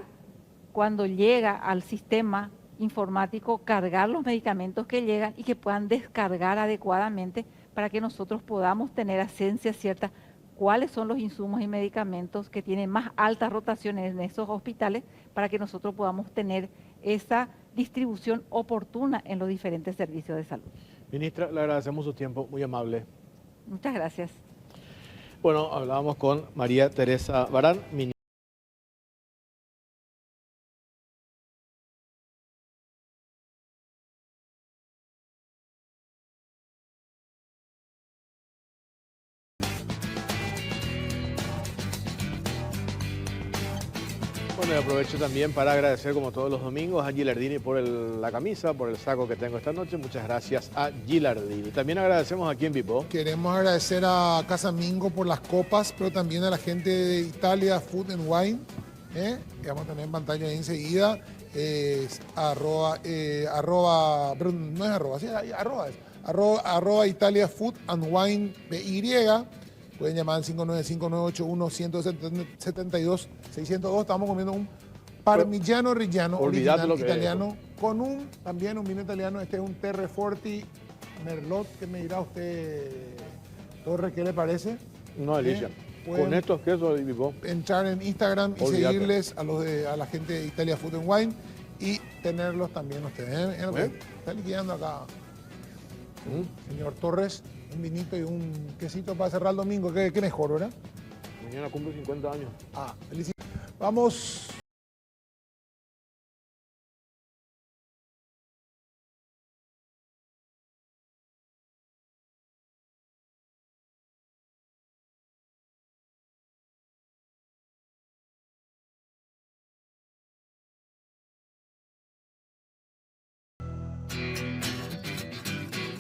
cuando llega al sistema informático, cargar los medicamentos que llegan y que puedan descargar adecuadamente para que nosotros podamos tener a ciencia cierta cuáles son los insumos y medicamentos que tienen más alta rotación en esos hospitales para que nosotros podamos tener esa distribución oportuna en los diferentes servicios de salud. Ministra, le agradecemos su tiempo, muy amable. Muchas gracias. Bueno, hablábamos con María Teresa Barán, ministra. Bueno, y aprovecho también para agradecer, como todos los domingos, a Gilardini por la camisa, por el saco que tengo esta noche. Muchas gracias a Gilardini. También agradecemos aquí en Vipo. Queremos agradecer a Casa Mingo por las copas, pero también a la gente de Italia Food and Wine, que vamos a tener en pantalla ahí enseguida. Arroba Italia Food and Wine PY. Pueden llamar al 595-981-172-602. Estamos comiendo un parmigiano reggiano Olvídate original lo que italiano con también un vino italiano. Este es un Terreforti Merlot. ¿Qué me dirá usted, Torre? ¿Qué le parece? No, delicia. Con estos quesos de Vipo. Entrar en Instagram y Olvídate. seguirles a la gente de Italia Food and Wine y tenerlos también ustedes. Miren lo que está liquidando acá, señor Torres. Un vinito y un quesito para cerrar el domingo. ¿Qué mejor, verdad? Mañana cumple 50 años. Felicidades. Vamos